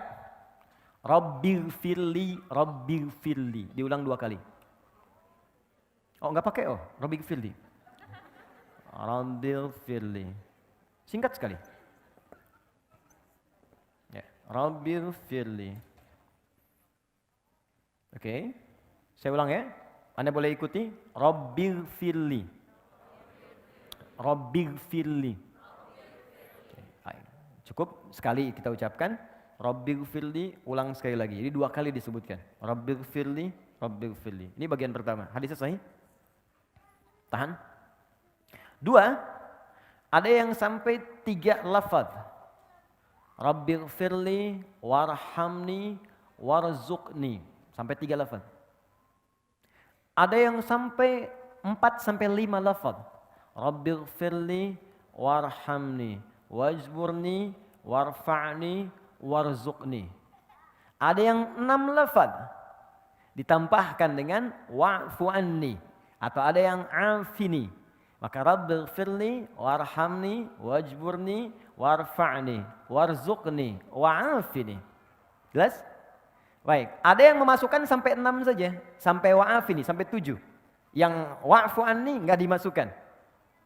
Rabbighfirli, Rabbighfirli. Diulang 2 kali. Oh, enggak pakai Rabbighfirli. Rabbighfirli. Singkat sekali. Ya, Rabbighfirli. Oke. Saya ulang ya. Anda boleh ikuti. Rabbighfirli. Rabbighfirli. Cukup sekali kita ucapkan. Rabbighfirli, ulang sekali lagi. Jadi 2 kali disebutkan. Rabbighfirli, Rabbighfirli. Ini bagian pertama. Hadisnya sahih? Tahan. 2, ada yang sampai 3 lafaz. Rabbighfirli, warhamni, warzuqni. Sampai 3 lafaz. Ada yang sampai 4 sampai 5 lafaz. Rabbighfirli, warhamni, wajburni, warfa'ni, warzuqni. Ada yang 6 lafaz. Ditambahkan dengan wa'fu anni. Atau ada yang afini. Maka Rabbighfirli, warhamni, wajburni, warfa'ni, warzuqni, wa'afini. Jelas? Baik, ada yang memasukkan sampai 6 saja. Sampai wa'afini, sampai 7. Yang wa'fu anni enggak dimasukkan.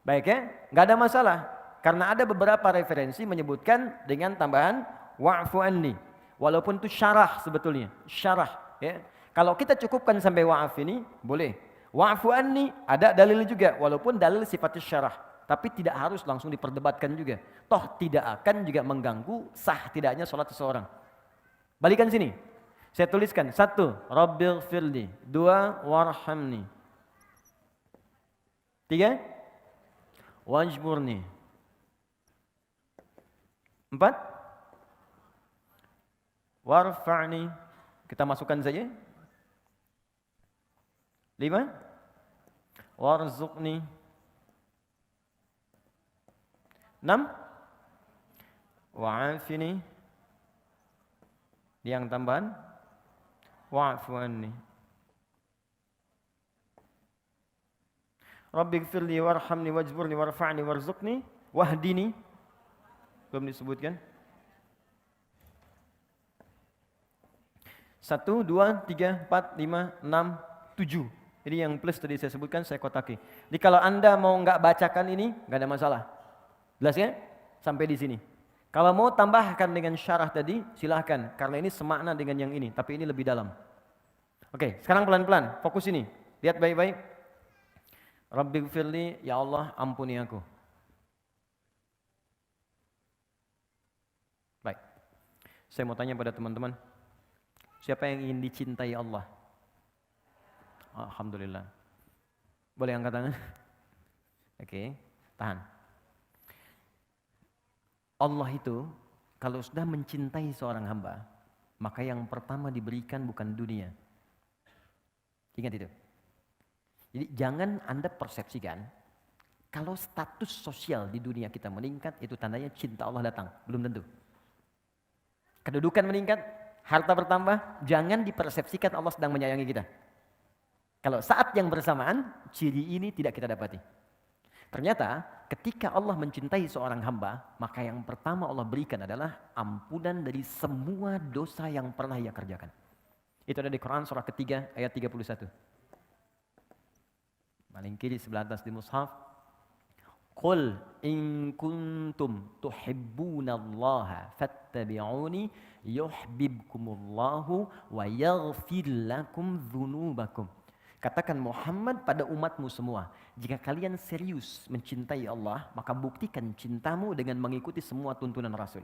Baik ya, enggak ada masalah. Karena ada beberapa referensi menyebutkan dengan tambahan wa'fu anni. Walaupun itu syarah sebetulnya. Syarah. Ya. Kalau kita cukupkan sampai wa'afini, boleh. Wa'fu anni, ada dalil juga, walaupun dalil sifatnya syarah. Tapi tidak harus langsung diperdebatkan juga. Toh tidak akan juga mengganggu sah tidaknya sholat seseorang. Balikan sini. Saya tuliskan. 1. Rabbighfirli. 2. Warhamni. 3. Wajburni. 4. Warfa'ni. Kita masukkan saja. 5. Warzuqni. 6. Wa'afini. Yang tambahan. Wa'fu anni. Rabbighfirli warhamni wajburni warfa'ni warzuqni wahdini. Belum disebutkan. 1, 2, 3, 4, 5, 6, 7. Ini yang plus tadi saya sebutkan, saya kotaki. Jadi kalau Anda mau nggak bacakan ini, nggak ada masalah. Jelas ya? Sampai di sini. Kalau mau tambahkan dengan syarah tadi, silahkan. Karena ini semakna dengan yang ini, tapi ini lebih dalam. Oke, sekarang pelan-pelan. Fokus ini. Lihat baik-baik. Rabbighfirli, ya Allah ampuni aku. Baik. Saya mau tanya pada teman-teman. Siapa yang ingin dicintai Allah? Alhamdulillah. Boleh angkat tangan? Oke, tahan. Allah itu kalau sudah mencintai seorang hamba, maka yang pertama diberikan bukan dunia. Ingat itu. Jadi jangan Anda persepsikan kalau status sosial di dunia kita meningkat, itu tandanya cinta Allah datang. Belum tentu. Kedudukan meningkat, harta bertambah, jangan dipersepsikan Allah sedang menyayangi kita. Kalau saat yang bersamaan, ciri ini tidak kita dapati. Ternyata ketika Allah mencintai seorang hamba, maka yang pertama Allah berikan adalah ampunan dari semua dosa yang pernah ia kerjakan. Itu ada di Quran surah ketiga ayat 31. Paling kiri sebelah atas di mushaf. Qul in kuntum tuhibbunallaha fattabi'uni yuhibbukumullahu wa yaghfir lakum dzunubakum. Katakan Muhammad pada umatmu semua, jika kalian serius mencintai Allah, maka buktikan cintamu dengan mengikuti semua tuntunan Rasul.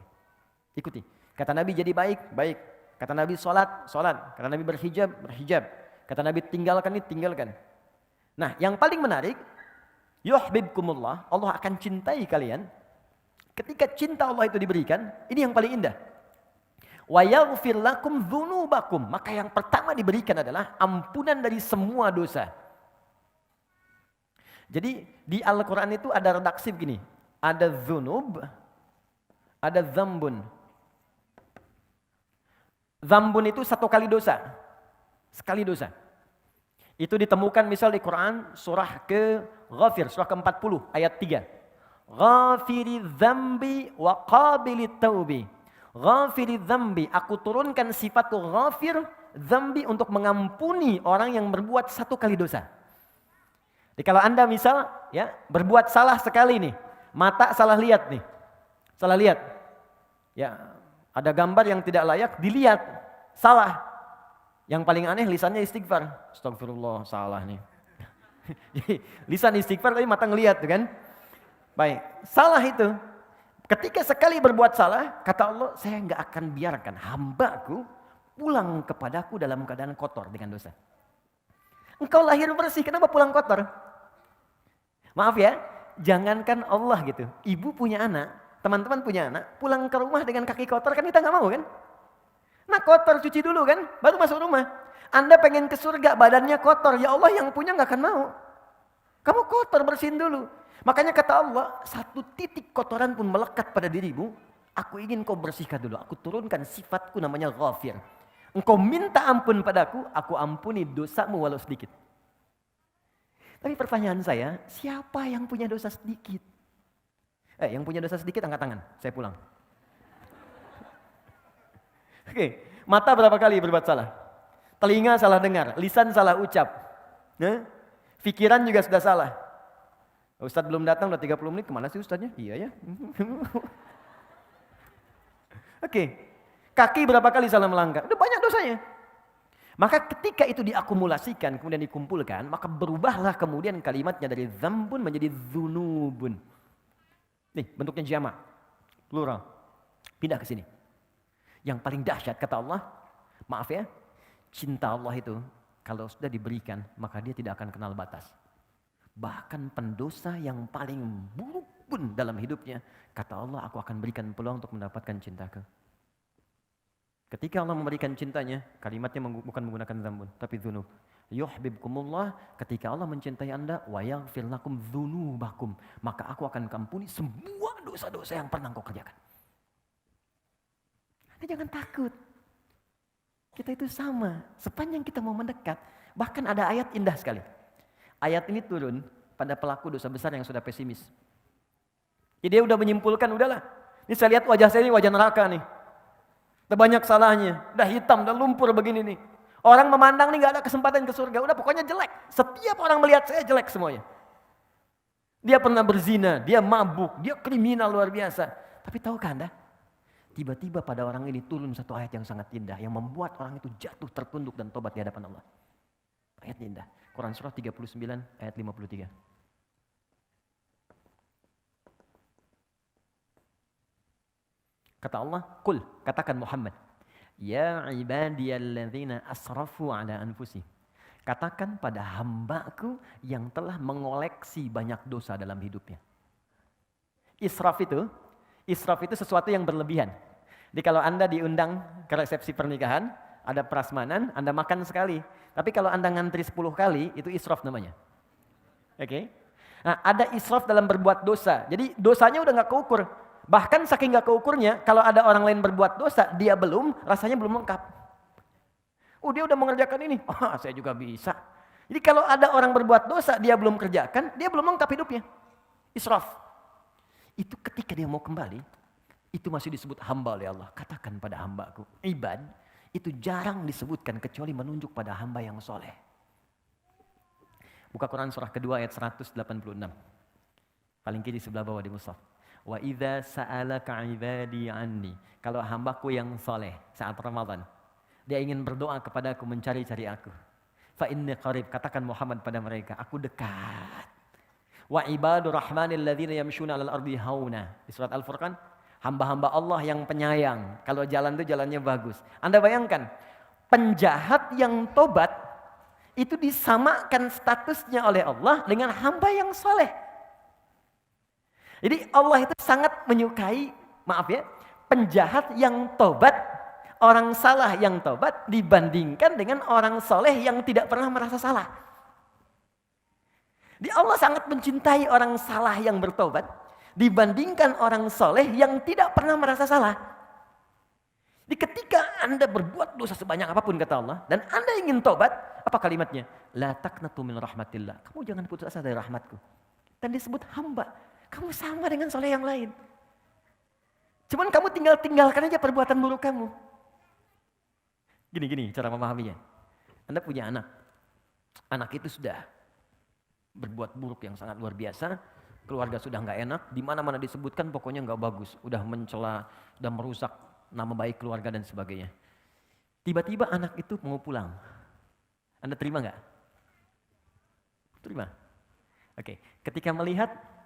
Ikuti. Kata Nabi jadi baik, baik. Kata Nabi sholat, sholat. Kata Nabi berhijab, berhijab. Kata Nabi tinggalkan ini, tinggalkan. Nah, yang paling menarik, yuhibbukumullah, Allah akan cintai kalian. Ketika cinta Allah itu diberikan, ini yang paling indah. Wa yaghfir lakum dzunubakum, maka yang pertama diberikan adalah ampunan dari semua dosa. Jadi di Al-Qur'an itu ada redaksi begini, ada dzunub, ada dzambun. Dzambun itu satu kali dosa. Sekali dosa. Itu ditemukan misal di Quran surah ke-Ghafir, surah ke-40 ayat 3. Ghafiri dzambi wa qabilit taubi. Ghafiri dzambi, aku turunkan sifat ghafir dzambi untuk mengampuni orang yang berbuat satu kali dosa. Jadi kalau Anda misal ya berbuat salah sekali nih, mata salah lihat nih. Salah lihat. Ya, ada gambar yang tidak layak dilihat, salah. Yang paling aneh lisannya istighfar. Astagfirullah, salah nih. Jadi, lisan istighfar tapi mata ngelihat kan? Baik, salah itu. Ketika sekali berbuat salah, kata Allah, saya enggak akan biarkan hambaku pulang kepadaku dalam keadaan kotor dengan dosa. Engkau lahir bersih, kenapa pulang kotor? Maaf ya, jangankan Allah gitu. Ibu punya anak, teman-teman punya anak, pulang ke rumah dengan kaki kotor kan kita enggak mau kan? Nah kotor cuci dulu kan, baru masuk rumah. Anda pengen ke surga, badannya kotor, ya Allah yang punya enggak akan mau. Kamu kotor, bersihin dulu. Makanya kata Allah, satu titik kotoran pun melekat pada dirimu, aku ingin kau bersihkan dulu. Aku turunkan sifatku namanya ghafir. Engkau minta ampun padaku, aku ampuni dosamu walau sedikit. Tapi pertanyaan saya, siapa yang punya dosa sedikit? Yang punya dosa sedikit angkat tangan, saya pulang. Oke, mata berapa kali berbuat salah? Telinga salah dengar, lisan salah ucap. Pikiran juga sudah salah. Ustadz belum datang, udah 30 menit, kemana sih Ustadznya? Iya ya. Oke, kaki berapa kali salah melangkah? Udah banyak dosanya. Maka ketika itu diakumulasikan, kemudian dikumpulkan, maka berubahlah kemudian kalimatnya dari dzambun menjadi dzunubun. Nih, bentuknya jamak, plural. Pindah ke sini. Yang paling dahsyat kata Allah, maaf ya, cinta Allah itu kalau sudah diberikan, maka dia tidak akan kenal batas. Bahkan pendosa yang paling buruk pun dalam hidupnya, kata Allah, aku akan berikan peluang untuk mendapatkan cintaku. Ketika Allah memberikan cintanya, kalimatnya bukan menggunakan dzambun, tapi dzunub. Yuhibbukumullah, ketika Allah mencintai Anda, wa yaghfir lakum dzunubakum, maka aku akan ampuni semua dosa-dosa yang pernah kau kerjakan. Anda jangan takut. Kita itu sama, sepanjang kita mau mendekat. Bahkan ada ayat indah sekali. Ayat ini turun pada pelaku dosa besar yang sudah pesimis. Jadi dia udah menyimpulkan, udahlah. Ini saya lihat wajah saya ini wajah neraka nih. Udah banyak salahnya, udah hitam, udah lumpur begini nih. Orang memandang nih gak ada kesempatan ke surga, udah pokoknya jelek. Setiap orang melihat saya jelek semuanya. Dia pernah berzina, dia mabuk, dia kriminal luar biasa. Tapi tahukah Anda? Tiba-tiba pada orang ini turun satu ayat yang sangat indah, yang membuat orang itu jatuh tertunduk dan tobat di hadapan Allah. Ayat indah, Quran surah 39 ayat 53. Kata Allah, "Qul," katakan Muhammad, "Ya ibadiyalladzina asrafu ala anfusihim." Katakan pada hambaku yang telah mengoleksi banyak dosa dalam hidupnya. Israf itu sesuatu yang berlebihan. Jadi kalau Anda diundang ke resepsi pernikahan, ada prasmanan, Anda makan sekali. Tapi kalau Anda ngantri 10 kali, itu israf namanya. Oke? Nah, ada israf dalam berbuat dosa. Jadi dosanya udah gak keukur. Bahkan saking gak keukurnya, kalau ada orang lain berbuat dosa, dia belum, rasanya belum lengkap. Oh, dia udah mengerjakan ini. Oh, saya juga bisa. Jadi kalau ada orang berbuat dosa, dia belum kerjakan, dia belum lengkap hidupnya. Israf. Itu ketika dia mau kembali, itu masih disebut hamba oleh Allah. Katakan pada hambaku, ibad, itu jarang disebutkan kecuali menunjuk pada hamba yang soleh. Buka Quran surah kedua ayat 186. Paling kiri sebelah bawah di mushaf. Wa idza sa'alaka 'ibadi 'anni. Kalau hambaku yang soleh saat Ramadan, dia ingin berdoa kepadaku, mencari-cari aku. Fa inni qarib, katakan Muhammad pada mereka, aku dekat. Wa ibadur rahmanil ladzina yamshuna 'alal ardi hauna. Di surat Al-Furqan, hamba-hamba Allah yang penyayang. Kalau jalan itu jalannya bagus. Anda bayangkan, penjahat yang tobat itu disamakan statusnya oleh Allah dengan hamba yang soleh. Jadi Allah itu sangat menyukai, maaf ya, penjahat yang tobat, orang salah yang tobat dibandingkan dengan orang soleh yang tidak pernah merasa salah. Jadi Allah sangat mencintai orang salah yang bertobat dibandingkan orang soleh yang tidak pernah merasa salah. Jadi ketika Anda berbuat dosa sebanyak apapun kata Allah dan Anda ingin tobat, apa kalimatnya? La taqnatu min rahmatillah. Kamu jangan putus asa dari rahmatku. Dan disebut hamba. Kamu sama dengan soleh yang lain. Cuman kamu tinggalkan aja perbuatan buruk kamu. Gini cara memahaminya. Anda punya anak. Anak itu sudah berbuat buruk yang sangat luar biasa. Keluarga sudah nggak enak. Di mana-mana disebutkan pokoknya nggak bagus. Udah mencela, udah merusak nama baik keluarga dan sebagainya. Tiba-tiba anak itu mau pulang. Anda terima nggak? Terima. Oke. Ketika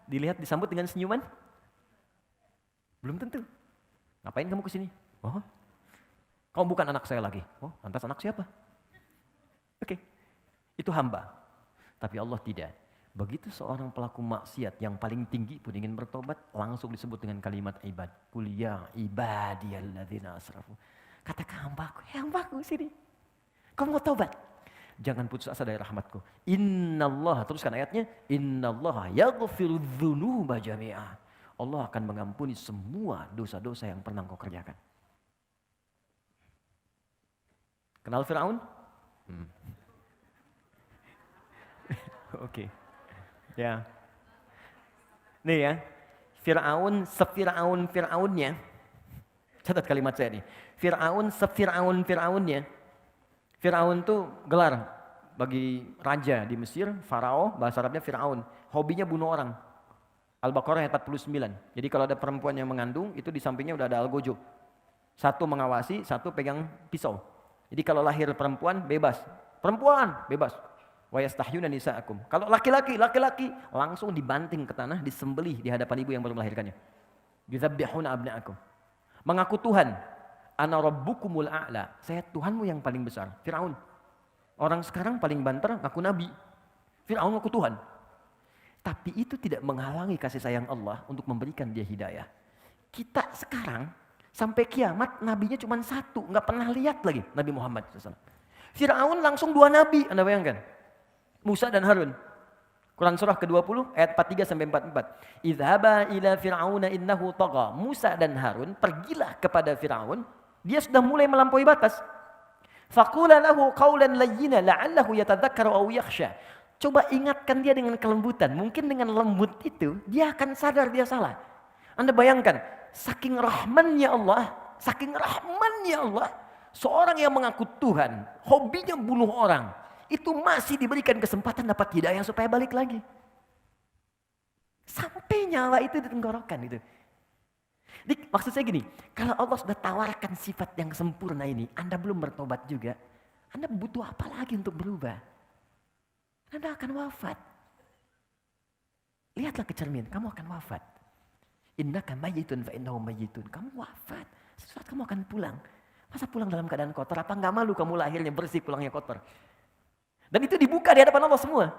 dilihat disambut dengan senyuman? Belum tentu. Ngapain kamu kesini? Oh, kamu bukan anak saya lagi. Oh, lantas anak siapa? Oke, itu hamba. Tapi Allah tidak. Begitu seorang pelaku maksiat yang paling tinggi pun ingin bertobat, langsung disebut dengan kalimat ibad. Qul ya ibadiyalladzina asrafu. Katakan hambaku sini. Kamu mau tobat? Jangan putus asa dari rahmatku. Innallaha, teruskan ayatnya. Innallaha yaghfiru dzunuba jami'a. Allah akan mengampuni semua dosa-dosa yang pernah kau kerjakan. Kenal Fir'aun? Oke. Ya. Nih ya. Fir'aunnya. Catat kalimat saya nih. Fir'aunnya. Fir'aun itu gelar bagi raja di Mesir, Farao, bahasa Arabnya Fir'aun. Hobinya bunuh orang. Al-Baqarah ayat 49. Jadi kalau ada perempuan yang mengandung, itu di sampingnya udah ada algojo. Satu mengawasi, satu pegang pisau. Jadi kalau lahir perempuan, bebas. Perempuan, bebas. Wa yastahyuna nisa'akum. Kalau laki-laki langsung dibanting ke tanah, disembelih di hadapan ibu yang baru melahirkannya. Yudzabbihuna abna'akum. Mengaku Tuhan, ana rabbukumul a'la. Saya Tuhanmu yang paling besar. Firaun. Orang sekarang paling banter ngaku nabi. Firaun ngaku Tuhan. Tapi itu tidak menghalangi kasih sayang Allah untuk memberikan dia hidayah. Kita sekarang sampai kiamat nabinya cuma satu, nggak pernah lihat lagi Nabi Muhammad SAW. Firaun langsung 2 nabi, Anda bayangkan. Musa dan Harun. Quran surah ke-20 ayat 43 sampai 44. Idhaba ila fir'auna innahu tagha. Musa dan Harun pergilah kepada Firaun, dia sudah mulai melampaui batas. Faqula lahu qawlan layyina la'allahu yatadzakkaru aw yakhsha. Coba ingatkan dia dengan kelembutan. Mungkin dengan lembut itu dia akan sadar dia salah. Anda bayangkan, saking rahmannya Allah, seorang yang mengaku Tuhan, hobinya bunuh orang, itu masih diberikan kesempatan dapat hidayah supaya balik lagi. Sampai nyawa itu di tenggorokan itu. Jadi, maksud saya gini, kalau Allah sudah tawarkan sifat yang sempurna ini, Anda belum bertobat juga, Anda butuh apa lagi untuk berubah? Anda akan wafat. Lihatlah ke cermin, kamu akan wafat. Innaka mayyitun fa innahum mayyitun. Kamu wafat, sesuatu kamu akan pulang. Masa pulang dalam keadaan kotor? Apa enggak malu kamu lahirnya bersih, pulangnya kotor? Dan itu dibuka di hadapan Allah semua.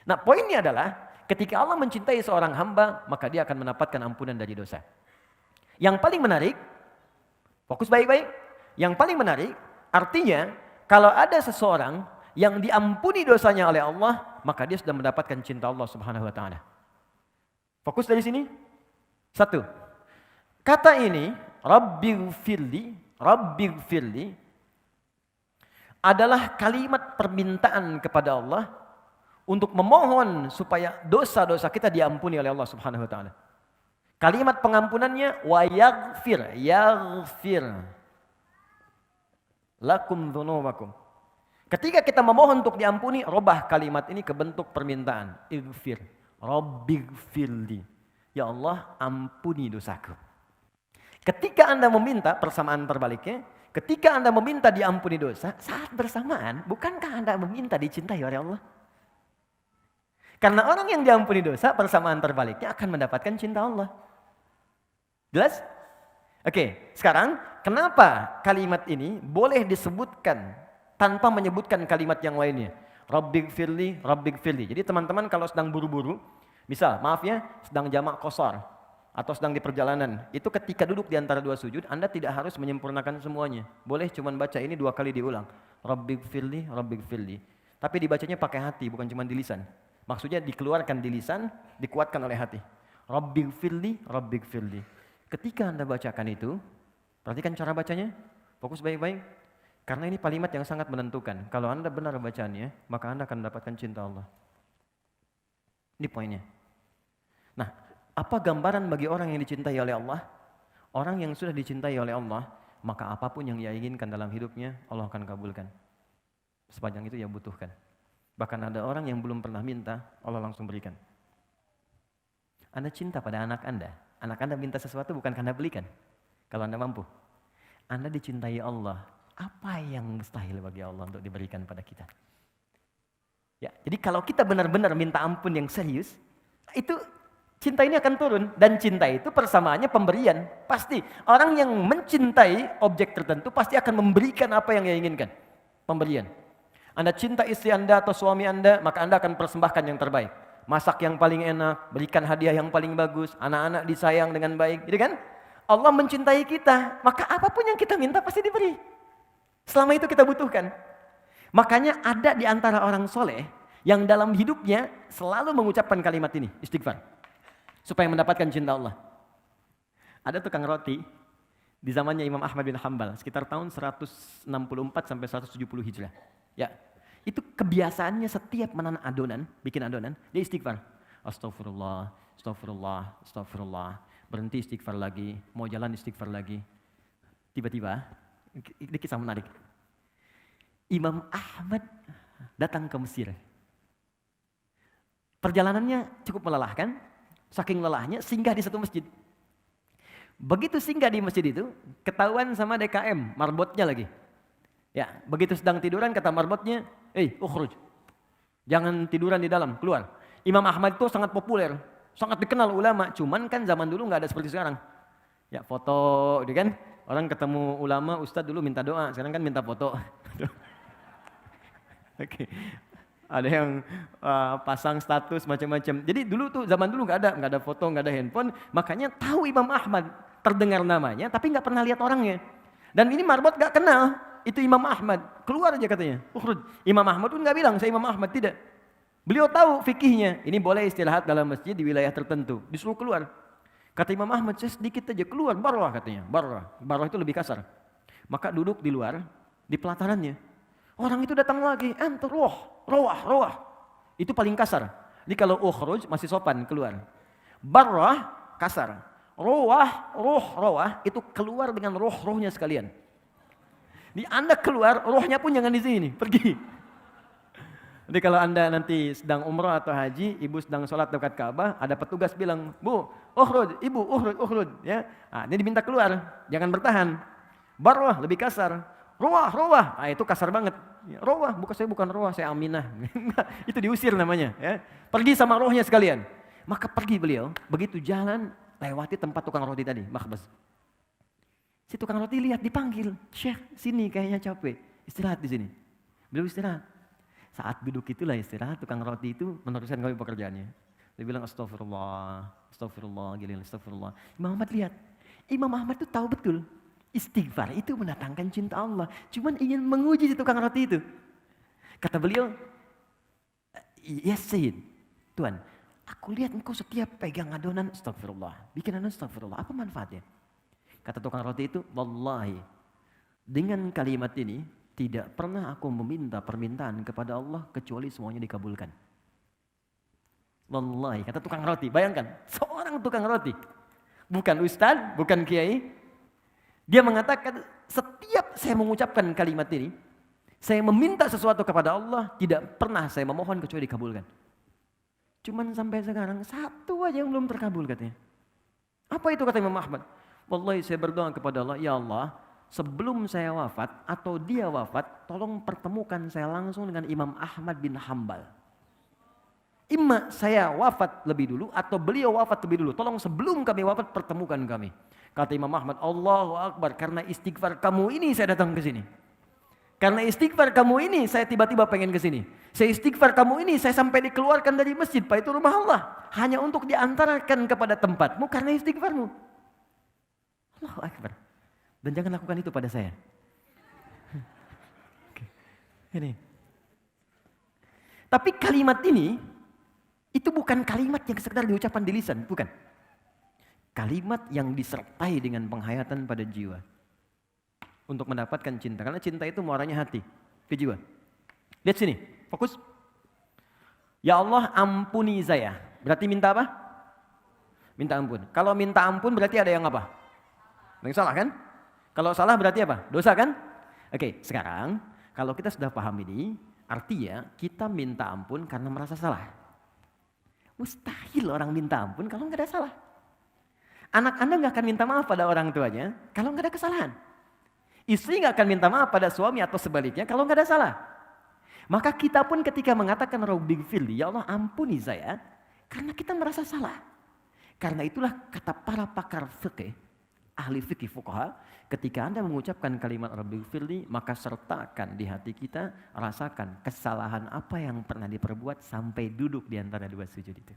Nah, poinnya adalah ketika Allah mencintai seorang hamba, maka dia akan mendapatkan ampunan dari dosa. Yang paling menarik, fokus baik-baik. Yang paling menarik, artinya kalau ada seseorang yang diampuni dosanya oleh Allah, maka dia sudah mendapatkan cinta Allah Subhanahu wa taala. Fokus dari sini. 1. Kata ini, Rabbighfirli adalah kalimat permintaan kepada Allah untuk memohon supaya dosa-dosa kita diampuni oleh Allah Subhanahu wa taala. Kalimat pengampunannya wa yaghfir lakum dzunubakum. Ketika kita memohon untuk diampuni, robah kalimat ini ke bentuk permintaan. Ighfir, Rabbighfirli. Ya Allah, ampuni dosaku. Ketika Anda meminta, persamaan terbaliknya, ketika Anda meminta diampuni dosa, saat bersamaan, bukankah Anda meminta dicintai oleh Allah? Karena orang yang diampuni dosa, persamaan terbaliknya akan mendapatkan cinta Allah. Jelas? Oke, sekarang kenapa kalimat ini boleh disebutkan tanpa menyebutkan kalimat yang lainnya? Rabbighfirli. Jadi teman-teman kalau sedang buru-buru, misal maaf ya, sedang jamak qashar atau sedang di perjalanan, itu ketika duduk di antara 2 sujud, Anda tidak harus menyempurnakan semuanya. Boleh cuman baca ini 2 kali diulang. Rabbighfirli. Tapi dibacanya pakai hati, bukan cuma di lisan. Maksudnya dikeluarkan di lisan, dikuatkan oleh hati. Rabbighfirli. Ketika Anda bacakan itu, perhatikan cara bacanya, fokus baik-baik. Karena ini kalimat yang sangat menentukan. Kalau Anda benar bacanya, maka Anda akan mendapatkan cinta Allah. Ini poinnya. Nah, apa gambaran bagi orang yang dicintai oleh Allah? Orang yang sudah dicintai oleh Allah, maka apapun yang ia inginkan dalam hidupnya, Allah akan kabulkan. Sepanjang itu ia butuhkan. Bahkan ada orang yang belum pernah minta, Allah langsung berikan. Anda cinta pada anak Anda minta sesuatu bukan karena belikan. Kalau Anda mampu. Anda dicintai Allah. Apa yang mustahil bagi Allah untuk diberikan pada kita? Ya, jadi kalau kita benar-benar minta ampun yang serius, itu cinta ini akan turun. Dan cinta itu persamaannya pemberian. Pasti orang yang mencintai objek tertentu pasti akan memberikan apa yang ia inginkan. Pemberian. Anda cinta istri Anda atau suami Anda, maka Anda akan persembahkan yang terbaik. Masak yang paling enak, berikan hadiah yang paling bagus, anak-anak disayang dengan baik, gitu kan? Allah mencintai kita, maka apapun yang kita minta pasti diberi. Selama itu kita butuhkan. Makanya ada di antara orang soleh yang dalam hidupnya selalu mengucapkan kalimat ini, istighfar. Supaya mendapatkan cinta Allah. Ada tukang roti di zamannya Imam Ahmad bin Hanbal, sekitar tahun 164 sampai 170 Hijrah. Ya, itu kebiasaannya setiap adonan, bikin adonan, dia istighfar. Astagfirullah. Berhenti istighfar lagi, mau jalan istighfar lagi. Tiba-tiba, ini kisah menarik. Imam Ahmad datang ke Mesir. Perjalanannya cukup melelahkan, saking lelahnya singgah di satu masjid. Begitu singgah di masjid itu, ketahuan sama DKM, marbotnya lagi. Ya, begitu sedang tiduran kata marbotnya, ukhruj. Jangan tiduran di dalam, keluar. Imam Ahmad itu sangat populer, sangat dikenal ulama. Cuman kan zaman dulu nggak ada seperti sekarang. Ya foto, gitu kan. Orang ketemu ulama, ustadz dulu minta doa, sekarang kan minta foto. Oke. Ada yang pasang status macam-macam. Jadi dulu tuh zaman dulu nggak ada foto, nggak ada handphone. Makanya tahu Imam Ahmad, terdengar namanya, tapi nggak pernah lihat orangnya. Dan ini marbot nggak kenal. Itu Imam Ahmad, keluar aja katanya. Imam Ahmad pun nggak bilang saya Imam Ahmad, tidak. Beliau tahu fikihnya, ini boleh istirahat dalam masjid di wilayah tertentu, disuruh keluar. Kata Imam Ahmad, saya sedikit aja keluar, barwah katanya, barwah itu lebih kasar. Maka duduk di luar, di pelatarannya. Orang itu datang lagi, rawah, itu paling kasar. Jadi kalau ukhruj masih sopan keluar. Barwah kasar, rawah itu keluar dengan rohnya sekalian. Di Anda keluar, rohnya pun jangan di sini, pergi. Jadi kalau Anda nanti sedang umrah atau haji, ibu sedang sholat dekat Ka'bah, ada petugas bilang, Bu, ibu, ukhruj, ya. Nah, ini diminta keluar, jangan bertahan. Barwah lebih kasar, rawah, itu kasar banget. Rawah, bukan rawah, saya Aminah. Itu diusir namanya, ya. Pergi sama rohnya sekalian. Maka pergi beliau, begitu jalan lewati tempat tukang roti tadi, makhbaz. Si tukang roti lihat dipanggil, Syekh sini kayaknya capek, istirahat di sini. Beliau istirahat. Saat duduk itulah istirahat, tukang roti itu meneruskan kami pekerjaannya. Dia bilang astagfirullah, astagfirullah. Imam Ahmad lihat, Imam Ahmad itu tahu betul, istighfar itu mendatangkan cinta Allah. Cuman ingin menguji si tukang roti itu. Kata beliau, yes Sayyid, Tuhan, aku lihat engkau setiap pegang adonan astagfirullah, bikin adonan astagfirullah, apa manfaatnya? Kata tukang roti itu, wallahi, dengan kalimat ini, tidak pernah aku meminta permintaan kepada Allah, kecuali semuanya dikabulkan. Wallahi, kata tukang roti, bayangkan, seorang tukang roti, bukan ustaz, bukan kiai, dia mengatakan, setiap saya mengucapkan kalimat ini, saya meminta sesuatu kepada Allah, tidak pernah saya memohon kecuali dikabulkan. Cuman sampai sekarang, satu aja yang belum terkabul katanya. Apa itu kata Imam Ahmad? Wallahi saya berdoa kepada Allah, ya Allah, sebelum saya wafat atau dia wafat, tolong pertemukan saya langsung dengan Imam Ahmad bin Hambal. Imma saya wafat lebih dulu atau beliau wafat lebih dulu. Tolong sebelum kami wafat pertemukan kami. Kata Imam Ahmad, Allahu Akbar, karena istighfar kamu ini saya datang ke sini. Karena istighfar kamu ini saya tiba-tiba pengen ke sini. Saya istighfar kamu ini saya sampai dikeluarkan dari masjid, Pak, itu rumah Allah, hanya untuk diantarkan kepada tempatmu karena istighfarmu. Allahu Akbar. Dan jangan lakukan itu pada saya. Ini. Tapi kalimat ini, itu bukan kalimat yang sekedar diucapkan di lisan, bukan. Kalimat yang disertai dengan penghayatan pada jiwa. Untuk mendapatkan cinta. Karena cinta itu muaranya hati, ke jiwa. Lihat sini, fokus. Ya Allah ampuni saya. Berarti minta apa? Minta ampun. Kalau minta ampun berarti ada yang apa? Yang salah kan? Kalau salah berarti apa? Dosa kan? Oke, sekarang kalau kita sudah paham ini, artinya kita minta ampun karena merasa salah. Mustahil orang minta ampun kalau nggak ada salah. Anak Anda nggak akan minta maaf pada orang tuanya kalau nggak ada kesalahan. Istri nggak akan minta maaf pada suami atau sebaliknya kalau nggak ada salah. Maka kita pun ketika mengatakan Rabbighfirli, ya Allah ampuni saya, karena kita merasa salah. Karena itulah kata para pakar fikih, ahli fikih fuqaha, ketika Anda mengucapkan kalimat Rabbighfirli, maka sertakan di hati kita, rasakan kesalahan apa yang pernah diperbuat sampai duduk di antara dua sujud itu.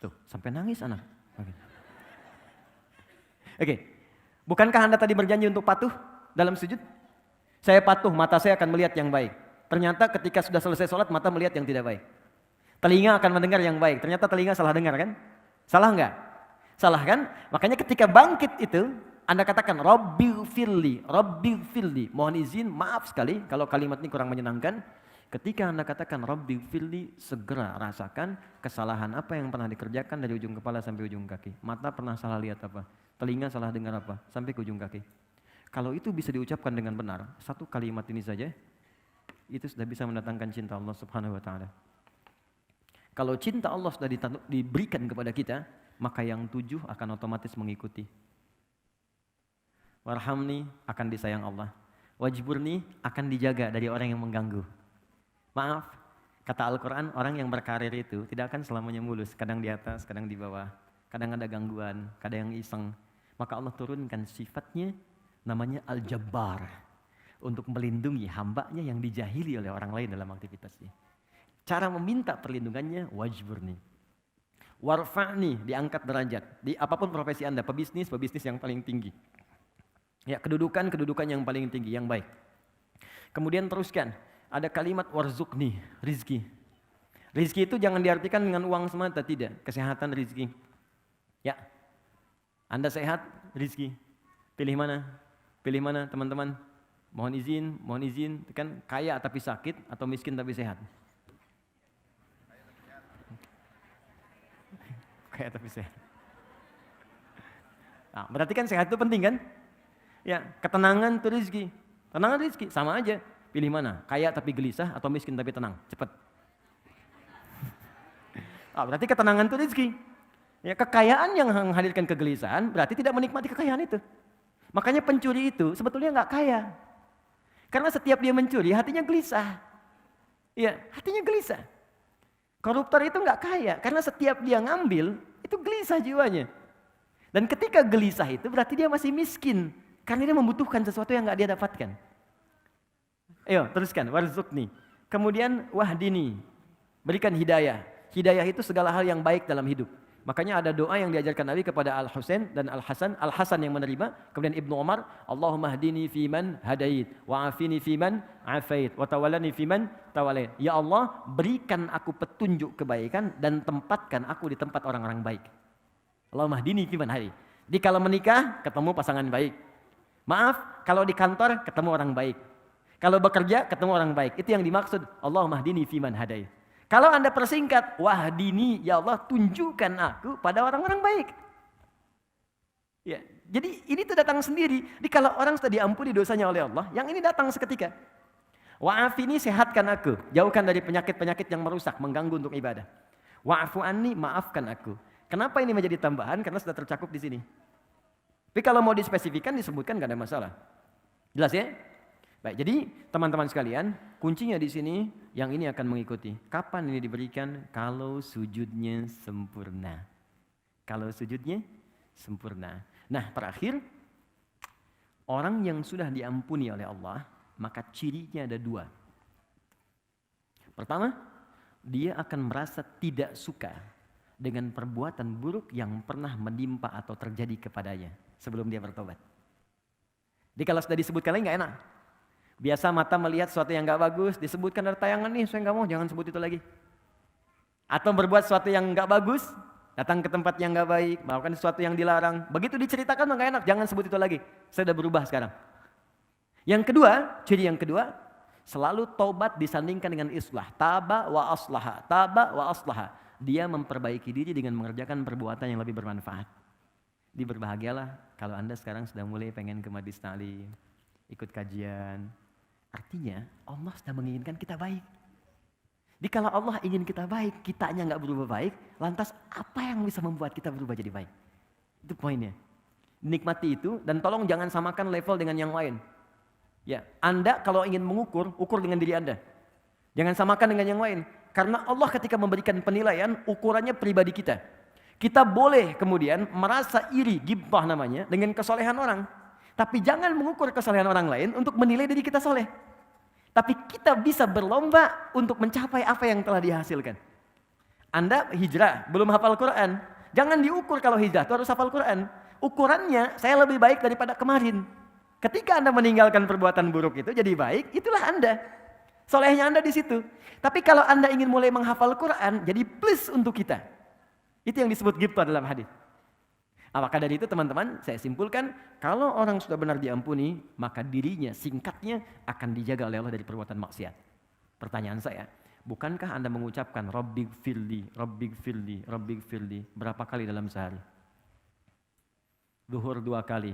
Tuh, sampai nangis anak. Oke. Bukankah Anda tadi berjanji untuk patuh dalam sujud? Saya patuh, mata saya akan melihat yang baik. Ternyata ketika sudah selesai sholat, mata melihat yang tidak baik. Telinga akan mendengar yang baik. Ternyata telinga salah dengar kan? Salah enggak? Salah kan? Makanya ketika bangkit itu, Anda katakan Rabbighfirli, Rabbighfirli. Mohon izin, maaf sekali kalau kalimat ini kurang menyenangkan. Ketika Anda katakan Rabbighfirli, segera rasakan kesalahan apa yang pernah dikerjakan dari ujung kepala sampai ujung kaki. Mata pernah salah lihat apa? Telinga salah dengar apa? Sampai ke ujung kaki. Kalau itu bisa diucapkan dengan benar, satu kalimat ini saja, itu sudah bisa mendatangkan cinta Allah Subhanahu wa Ta'ala. Kalau cinta Allah sudah diberikan kepada kita, maka yang 7 akan otomatis mengikuti. Warhamni akan disayang Allah. Wajburni akan dijaga dari orang yang mengganggu. Maaf, kata Al-Quran, orang yang berkarir itu tidak akan selamanya mulus. Kadang di atas, kadang di bawah. Kadang ada gangguan, kadang yang iseng. Maka Allah turunkan sifatnya namanya Al-Jabbar. Untuk melindungi hambanya yang dijahili oleh orang lain dalam aktivitasnya. Cara meminta perlindungannya, wajburni. Warfa'ni, diangkat derajat. Di apapun profesi Anda, pebisnis yang paling tinggi. Ya, kedudukan yang paling tinggi, yang baik. Kemudian teruskan, ada kalimat warzukni, rizki. Rizki itu jangan diartikan dengan uang semata, tidak. Kesehatan rizki. Ya, Anda sehat, rizki. Pilih mana? Pilih mana teman-teman? Mohon izin, kan kaya tapi sakit atau miskin tapi sehat? Kaya tapi sehat. Nah, berarti kan sehat itu penting kan? Ya, ketenangan itu rizki. Tenangan rizki, sama aja. Pilih mana? Kaya tapi gelisah atau miskin tapi tenang? Cepat. Nah, berarti ketenangan itu rizki. Ya, kekayaan yang menghadirkan kegelisahan berarti tidak menikmati kekayaan itu. Makanya pencuri itu sebetulnya nggak kaya. Karena setiap dia mencuri hatinya gelisah. Ya, hatinya gelisah. Koruptor itu nggak kaya karena setiap dia ngambil itu gelisah jiwanya. Dan ketika gelisah itu berarti dia masih miskin. Karena dia membutuhkan sesuatu yang nggak dia dapatkan. Ayo teruskan, warzukni. Kemudian wahdini, berikan hidayah. Hidayah itu segala hal yang baik dalam hidup. Makanya ada doa yang diajarkan Nabi kepada Al-Husain dan Al-Hasan. Al-Hasan yang menerima, kemudian Ibnu Umar, Allahumma hdini fiman hadait, wa'afini fiman afait, wa tawallani fiman tawallait. Ya Allah, berikan aku petunjuk kebaikan dan tempatkan aku di tempat orang-orang baik. Allahumma hdini fiman hadait. Di kalau menikah, ketemu pasangan baik. Maaf, kalau di kantor ketemu orang baik. Kalau bekerja ketemu orang baik. Itu yang dimaksud Allahumma hdini fiman hadait. Kalau Anda persingkat, wahdini, ya Allah tunjukkan aku pada orang-orang baik. Ya, jadi ini tuh datang sendiri. Jadi kalau orang sudah diampuni dosanya oleh Allah, yang ini datang seketika. Wa'afini, sehatkan aku, jauhkan dari penyakit-penyakit yang merusak, mengganggu untuk ibadah. Wa'afu anni, maafkan aku. Kenapa ini menjadi tambahan? Karena sudah tercakup di sini. Tapi kalau mau dispesifikan, disebutkan gak ada masalah. Jelas ya? Baik, jadi teman-teman sekalian, kuncinya di sini yang ini akan mengikuti. Kapan ini diberikan? Kalau sujudnya sempurna. Kalau sujudnya sempurna. Nah, terakhir, orang yang sudah diampuni oleh Allah, maka cirinya ada dua. Pertama, dia akan merasa tidak suka dengan perbuatan buruk yang pernah menimpa atau terjadi kepadanya sebelum dia bertobat. Jadi kalau sudah disebutkan lagi nggak enak. Biasa mata melihat sesuatu yang nggak bagus, disebutkan ada tayangan nih, saya nggak mau, jangan sebut itu lagi. Atau berbuat sesuatu yang nggak bagus, datang ke tempat yang nggak baik, melakukan sesuatu yang dilarang. Begitu diceritakan nggak enak, jangan sebut itu lagi. Saya sudah berubah sekarang. Yang kedua, ciri yang kedua, selalu taubat disandingkan dengan islah. Taba wa aslaha, taba wa aslaha. Dia memperbaiki diri dengan mengerjakan perbuatan yang lebih bermanfaat. Berbahagialah kalau Anda sekarang sudah mulai pengen ke majlis ta'lim, ikut kajian. Artinya Allah sudah menginginkan kita baik. Jadi kalau Allah ingin kita baik, kitanya nggak berubah baik, lantas apa yang bisa membuat kita berubah jadi baik? Itu poinnya. Nikmati itu dan tolong jangan samakan level dengan yang lain. Ya, Anda kalau ingin mengukur, ukur dengan diri Anda. Jangan samakan dengan yang lain. Karena Allah ketika memberikan penilaian, ukurannya pribadi kita. Kita boleh kemudian merasa iri, ghibah namanya, dengan kesolehan orang. Tapi jangan mengukur kesolehan orang lain untuk menilai diri kita soleh. Tapi kita bisa berlomba untuk mencapai apa yang telah dihasilkan. Anda hijrah, belum hafal Quran. Jangan diukur kalau hijrah itu harus hafal Quran. Ukurannya saya lebih baik daripada kemarin. Ketika Anda meninggalkan perbuatan buruk itu jadi baik, itulah Anda. Solehnya Anda di situ. Tapi kalau Anda ingin mulai menghafal Quran, jadi plus untuk kita. Itu yang disebut ghibah dalam hadis. Maka dari itu teman-teman, saya simpulkan, kalau orang sudah benar diampuni, maka dirinya, singkatnya, akan dijaga oleh Allah dari perbuatan maksiat. Pertanyaan saya, bukankah Anda mengucapkan Rabbighfirli, Rabbighfirli, Rabbighfirli berapa kali dalam sehari? Zuhur 2 kali,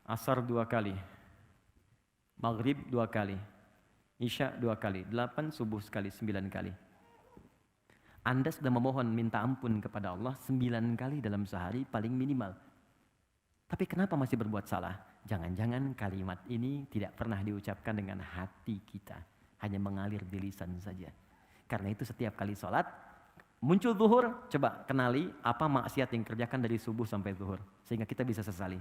Asar 2 kali, Maghrib 2 kali, Isya 2 kali, 8, subuh sekali, 9 kali. Anda sudah memohon minta ampun kepada Allah 9 kali dalam sehari paling minimal. Tapi kenapa masih berbuat salah? Jangan-jangan kalimat ini tidak pernah diucapkan dengan hati kita. Hanya mengalir di lisan saja. Karena itu setiap kali sholat, muncul zuhur, coba kenali apa maksiat yang kerjakan dari subuh sampai zuhur. Sehingga kita bisa sesali.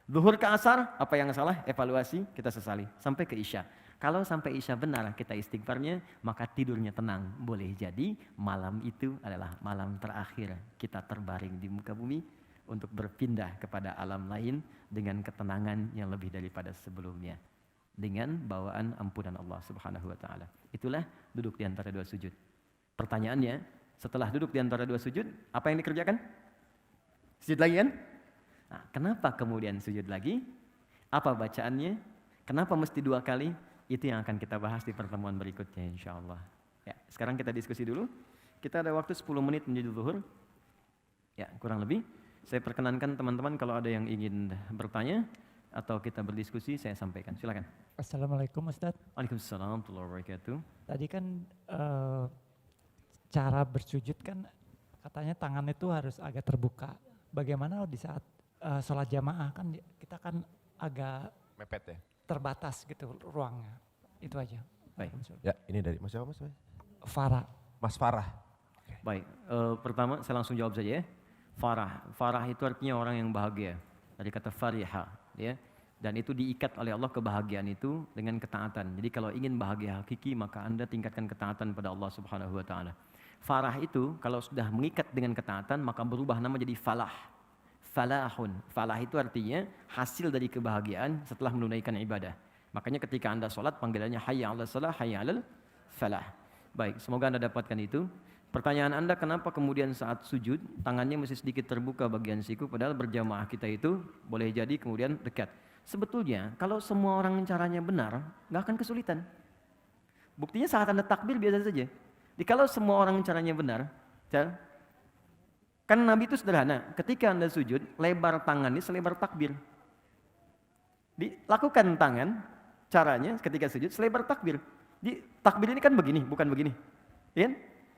Zuhur ke asar, apa yang salah? Evaluasi, kita sesali. Sampai ke isya. Kalau sampai isya benar kita istighfarnya, maka tidurnya tenang. Boleh jadi malam itu adalah malam terakhir kita terbaring di muka bumi untuk berpindah kepada alam lain dengan ketenangan yang lebih daripada sebelumnya. Dengan bawaan ampunan Allah Subhanahu wa taala. Itulah duduk di antara dua sujud. Pertanyaannya, setelah duduk di antara dua sujud, apa yang dikerjakan? Sujud lagi kan? Nah, kenapa kemudian sujud lagi? Apa bacaannya? Kenapa mesti 2 kali? Itu yang akan kita bahas di pertemuan berikutnya insyaallah. Ya, sekarang kita diskusi dulu. Kita ada waktu 10 menit menuju zuhur. Ya, kurang lebih. Saya perkenankan teman-teman kalau ada yang ingin bertanya atau kita berdiskusi, saya sampaikan. Silakan.
Assalamualaikum Ustadz.
Waalaikumsalam warahmatullahi wabarakatuh.
Tadi kan cara bersujud kan katanya tangan itu harus agak terbuka. Bagaimana di saat sholat jamaah kan kita kan agak
mepet ya?
Terbatas gitu ruangnya. Itu aja.
Baik.
Ya, ini dari Mas siapa Mas?
Farah.
Mas Farah.
Baik, pertama saya langsung jawab saja ya. Farah itu artinya orang yang bahagia. Dari kata fariha, ya. Dan itu diikat oleh Allah kebahagiaan itu dengan ketaatan. Jadi kalau ingin bahagia hakiki maka Anda tingkatkan ketaatan pada Allah Subhanahu wa taala. Farah itu kalau sudah mengikat dengan ketaatan maka berubah nama jadi falah. Falahun. Falah itu artinya hasil dari kebahagiaan setelah menunaikan ibadah. Makanya ketika Anda sholat panggilannya hayya 'alas shalah, hayya 'alal falah. Baik, semoga Anda dapatkan itu. Pertanyaan Anda kenapa kemudian saat sujud tangannya masih sedikit terbuka bagian siku padahal berjamaah kita itu boleh jadi kemudian dekat. Sebetulnya kalau semua orang caranya benar nggak akan kesulitan. Buktinya saat Anda takbir biasa saja. Jadi kalau semua orang caranya benar, kan Nabi itu sederhana, ketika Anda sujud, lebar tangannya selebar takbir. Dilakukan tangan, caranya ketika sujud selebar takbir. Di takbir ini kan begini, bukan begini. Ya?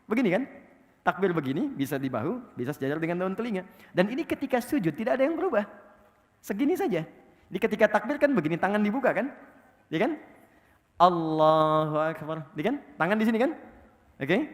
Begini kan? Takbir begini, bisa di bahu, bisa sejajar dengan daun telinga. Dan ini ketika sujud tidak ada yang berubah. Segini saja. Di ketika takbir kan begini, tangan dibuka kan? Ya kan? Allahu Akbar. Ya kan? Tangan di sini kan? Oke?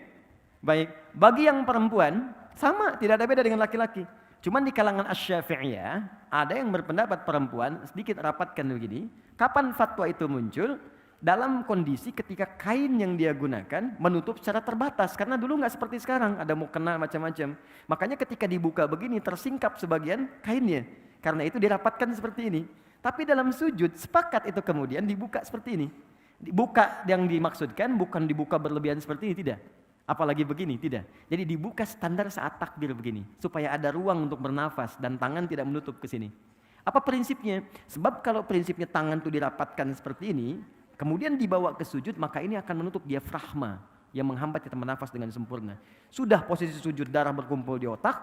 Baik. Bagi yang perempuan, sama, tidak ada beda dengan laki-laki. Cuman di kalangan Asy-Syafi'iyah, ada yang berpendapat perempuan sedikit rapatkan begini. Kapan fatwa itu muncul? Dalam kondisi ketika kain yang dia gunakan menutup secara terbatas. Karena dulu nggak seperti sekarang, ada mukena macam-macam. Makanya ketika dibuka begini, tersingkap sebagian kainnya. Karena itu dirapatkan seperti ini. Tapi dalam sujud, sepakat itu kemudian dibuka seperti ini. Dibuka yang dimaksudkan bukan dibuka berlebihan seperti ini, tidak. Apalagi begini, tidak. Jadi dibuka standar saat takbir begini. Supaya ada ruang untuk bernafas dan tangan tidak menutup ke sini. Apa prinsipnya? Sebab kalau prinsipnya tangan itu dirapatkan seperti ini, kemudian dibawa ke sujud, maka ini akan menutup diafragma yang menghambat kita bernafas dengan sempurna. Sudah posisi sujud darah berkumpul di otak,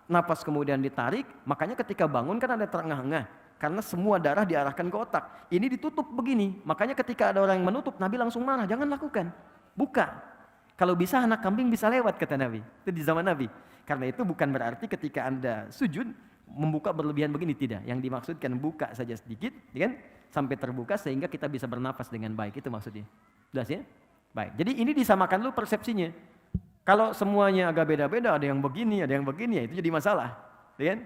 nafas kemudian ditarik, makanya ketika bangun kan ada terengah-engah. Karena semua darah diarahkan ke otak. Ini ditutup begini, makanya ketika ada orang yang menutup, Nabi langsung marah, jangan lakukan. Buka. Kalau bisa anak kambing bisa lewat kata Nabi. Itu di zaman Nabi. Karena itu bukan berarti ketika Anda sujud membuka berlebihan begini, tidak. Yang dimaksudkan buka saja sedikit, ya kan? Sampai terbuka sehingga kita bisa bernafas dengan baik. Itu maksudnya. Jelas ya? Baik. Jadi ini disamakan dulu persepsinya. Kalau semuanya agak beda-beda, ada yang begini, ada yang begini, ya itu jadi masalah, ya kan?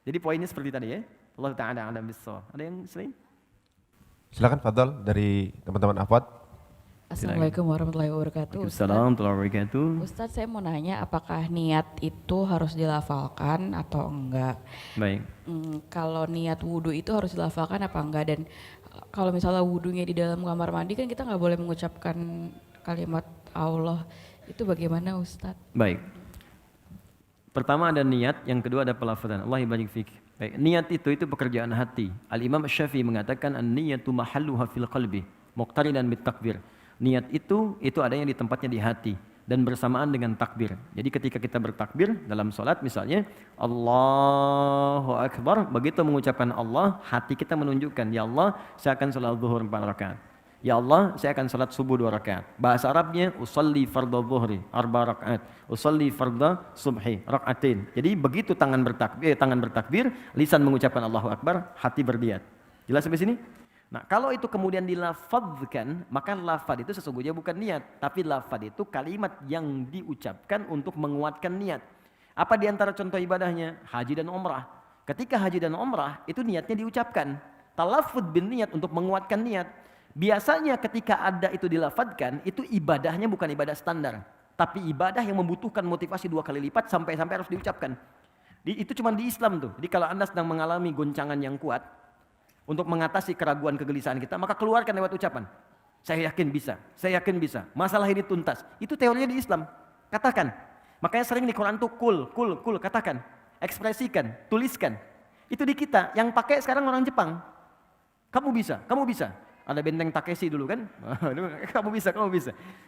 Jadi poinnya seperti tadi ya. Allah Ta'ala a'lam bissawab. Ada yang selain?
Silakan Fadl dari teman-teman Afwad.
Assalamualaikum warahmatullahi wabarakatuh.
Waalaikumsalam warahmatullahi wabarakatuh.
Ustadz, saya mau nanya apakah niat itu harus dilafalkan atau enggak?
Baik.
Kalau niat wudhu itu harus dilafalkan apa enggak? Dan kalau misalnya wudhunya di dalam kamar mandi kan kita nggak boleh mengucapkan kalimat Allah. Itu bagaimana Ustadz?
Baik. Pertama ada niat, yang kedua ada pelafazan. Allah barik fik. Baik. Niat itu pekerjaan hati. Al-Imam Syafi'i mengatakan an-niyatu mahalluha fil qalbi, muqtarinan bit takbir. Niat itu adanya di tempatnya di hati dan bersamaan dengan takbir. Jadi ketika kita bertakbir dalam sholat misalnya Allahu Akbar, begitu mengucapkan Allah, hati kita menunjukkan, ya Allah saya akan sholat zuhur 4 rakaat. Ya Allah, saya akan salat subuh 2 rakaat. Bahasa Arabnya usolli fardhu dhuhri 4 rakaat, usolli fardhu subhi rakaatin. Jadi begitu tangan bertakbir, lisan mengucapkan Allahu Akbar, hati berniat. Jelas sampai sini? Nah, kalau itu kemudian dilafadzkan, maka lafad itu sesungguhnya bukan niat, tapi lafad itu kalimat yang diucapkan untuk menguatkan niat. Apa di antara contoh ibadahnya? Haji dan umrah. Ketika haji dan umrah, itu niatnya diucapkan. Talaffuz bin niat untuk menguatkan niat. Biasanya ketika ada itu dilafadzkan, itu ibadahnya bukan ibadah standar, tapi ibadah yang membutuhkan motivasi 2 kali lipat sampai harus diucapkan. Itu cuma di Islam tuh. Jadi kalau Anda sedang mengalami goncangan yang kuat untuk mengatasi keraguan kegelisahan kita, maka keluarkan lewat ucapan. Saya yakin bisa, saya yakin bisa. Masalah ini tuntas. Itu teorinya di Islam. Katakan. Makanya sering di Quran tuh kul, katakan, ekspresikan, tuliskan. Itu di kita. Yang pakai sekarang orang Jepang. Kamu bisa, kamu bisa. Ada benteng Takeshi dulu kan, kamu bisa.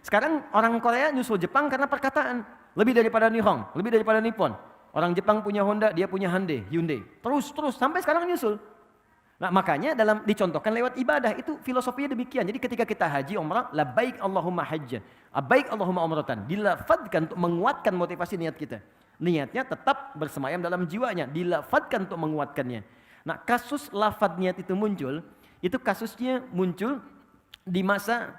Sekarang orang Korea nyusul Jepang karena perkataan. Lebih daripada Nihon, lebih daripada Nippon. Orang Jepang punya Honda, dia punya Hyundai. Terus, sampai sekarang nyusul. Nah makanya dicontohkan lewat ibadah, itu filosofinya demikian. Jadi ketika kita haji, umrah, labbaik Allahumma hajjan, labbaik Allahumma umratan. Dilafadzkan untuk menguatkan motivasi niat kita. Niatnya tetap bersemayam dalam jiwanya, dilafadzkan untuk menguatkannya. Nah kasus lafadz niat itu muncul, itu kasusnya muncul di masa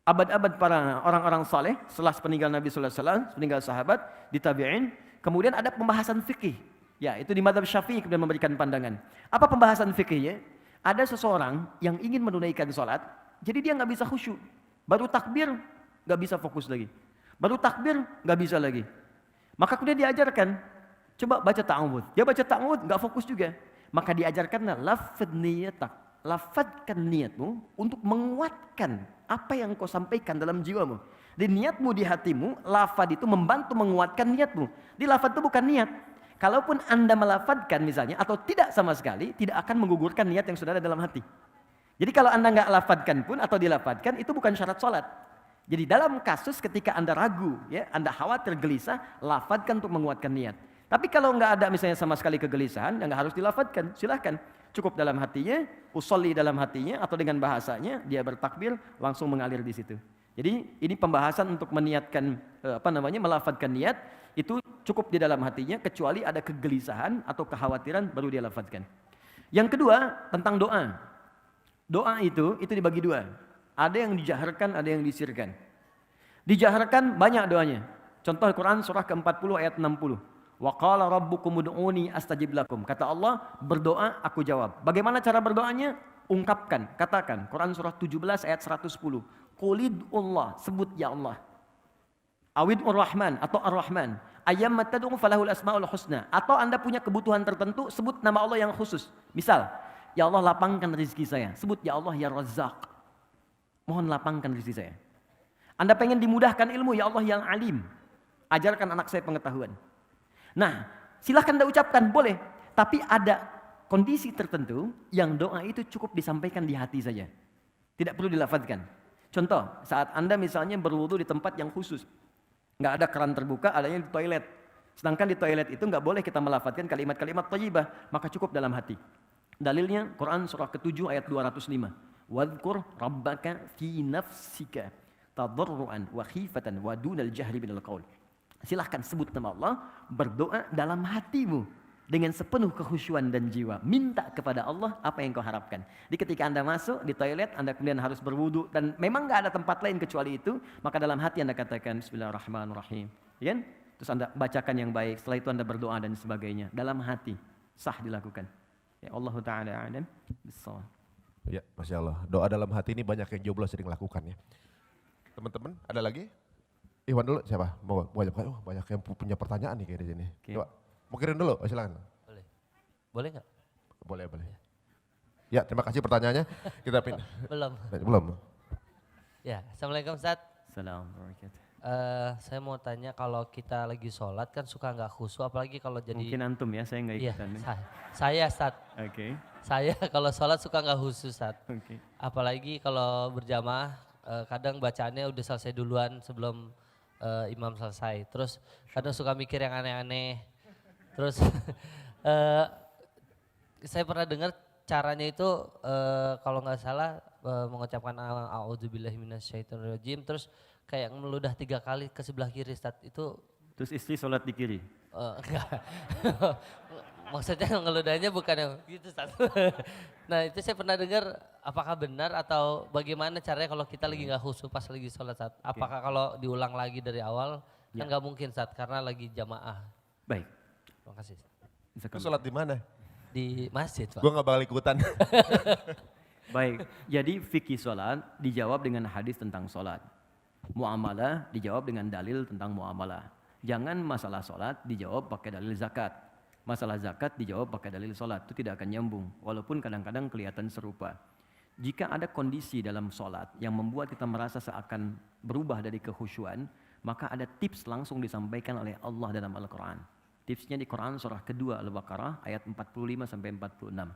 abad-abad para orang-orang saleh setelah peninggal Nabi sallallahu alaihi wasallam, peninggal sahabat, di tabi'in, kemudian ada pembahasan fikih. Ya, itu di mazhab Syafi'i kemudian memberikan pandangan. Apa pembahasan fikihnya? Ada seseorang yang ingin menunaikan salat, jadi dia nggak bisa khusyuk. Baru takbir nggak bisa fokus lagi. Baru takbir nggak bisa lagi. Maka kemudian diajarkan, coba baca ta'awudz. Dia baca ta'awudz nggak fokus juga. Maka diajarkanlah lafadzkan niatmu untuk menguatkan apa yang kau sampaikan dalam jiwamu. Di niatmu di hatimu, lafad itu membantu menguatkan niatmu. Di lafad itu bukan niat. Kalaupun Anda melafadzkan misalnya atau tidak sama sekali, tidak akan menggugurkan niat yang sudah ada dalam hati. Jadi kalau Anda nggak lafadzkan pun atau dilafadzkan, itu bukan syarat sholat. Jadi dalam kasus ketika Anda ragu, ya, Anda khawatir gelisah, lafadzkan untuk menguatkan niat. Tapi kalau nggak ada misalnya sama sekali kegelisahan, nggak harus dilafadzkan, silahkan. Cukup dalam hatinya, usolli dalam hatinya, atau dengan bahasanya, dia bertakbir, langsung mengalir di situ. Jadi ini pembahasan untuk meniatkan, melafadzkan niat, itu cukup di dalam hatinya, kecuali ada kegelisahan atau kekhawatiran, baru dia lafadzkan. Yang kedua, tentang doa. Doa itu dibagi 2. Ada yang dijaharkan, ada yang disirkan. Dijaharkan banyak doanya. Contoh Quran surah ke-40 ayat 60. Wa qala rabbukum ud'uni astajib lakum. Kata Allah, berdoa aku jawab. Bagaimana cara berdoanya? Ungkapkan, katakan. Quran surah 17 ayat 110. Qulidullah, sebut ya Allah. Awid'ur Rahman atau Ar-Rahman. Ayyamma tad'u falahul asmaul husna. Atau Anda punya kebutuhan tertentu, sebut nama Allah yang khusus. Misal, ya Allah lapangkan rezeki saya. Sebut ya Allah ya Razzaq. Mohon lapangkan rezeki saya. Anda pengen dimudahkan ilmu, ya Allah yang alim. Ajarkan anak saya pengetahuan. Nah, silahkan Anda ucapkan, boleh. Tapi ada kondisi tertentu yang doa itu cukup disampaikan di hati saja. Tidak perlu dilafadzkan. Contoh, saat Anda misalnya berwudu di tempat yang khusus. Nggak ada keran terbuka, adanya di toilet. Sedangkan di toilet itu nggak boleh kita melafadzkan kalimat-kalimat thayyibah, maka cukup dalam hati. Dalilnya Quran surah ke-7 ayat 205. Wadhkur rabbaka fi nafsika tadarruan wa khifatan wa dunal jahri minal qaul. Silahkan sebut nama Allah, berdoa dalam hatimu dengan sepenuh kekhusyuan dan jiwa. Minta kepada Allah apa yang kau harapkan. Jadi ketika Anda masuk di toilet, Anda kemudian harus berwudu dan memang nggak ada tempat lain kecuali itu, maka dalam hati Anda katakan Bismillahirrahmanirrahim. Ya kan? Terus Anda bacakan yang baik, setelah itu Anda berdoa dan sebagainya. Dalam hati, sah dilakukan. Ya Allah Ta'ala a'lam bissawab.
Ya, Masya Allah. Doa dalam hati ini banyak yang jomblo sering lakukan ya. Teman-teman, ada lagi? Iwan dulu siapa? Banyak yang punya pertanyaan nih kayak di sini.
Okay.
Coba, mau kirim dulu, silakan.
Boleh. Boleh nggak?
Boleh. Ya, terima kasih pertanyaannya. Kita pindah.
Belum. Ya, Assalamualaikum Ustaz.
Assalamualaikum.
Saya mau tanya, kalau kita lagi sholat kan suka nggak khusyuk, apalagi kalau jadi.
Mungkin antum ya, saya nggak ikutan.
Iya, saya Ustaz.
Oke.
Saya kalau sholat suka nggak khusyuk Ustaz.
Oke.
Apalagi kalau berjamaah, kadang bacaannya udah selesai duluan sebelum imam selesai. Terus kadang suka mikir yang aneh-aneh. Terus saya pernah dengar caranya itu kalau nggak salah mengucapkan a'udzubillahi minasyaitonirrajim terus kayak meludah 3 kali ke sebelah kiri Ustaz. Itu
Terus istri sholat di kiri.
enggak. Maksudnya ngeludahnya bukan yang gitu Ustaz. Nah itu saya pernah dengar, apakah benar atau bagaimana caranya kalau kita lagi nggak khusyuk pas lagi sholat Ustaz? Apakah kalau diulang lagi dari awal? Kan nggak mungkin Ustaz karena lagi jamaah.
Baik.
Terima kasih.
Lu sholat di mana?
Di masjid Pak.
Gue gak bakal ikutan.
Baik, jadi fikih sholat dijawab dengan hadis tentang sholat. Muamalah dijawab dengan dalil tentang muamalah. Jangan masalah sholat dijawab pakai dalil zakat. Masalah zakat dijawab pakai dalil sholat, itu tidak akan nyambung. Walaupun kadang-kadang kelihatan serupa. Jika ada kondisi dalam sholat yang membuat kita merasa seakan berubah dari kekhusyuan, maka ada tips langsung disampaikan oleh Allah dalam Al-Quran. Tipsnya di Quran surah kedua Al-Baqarah ayat 45 sampai 46.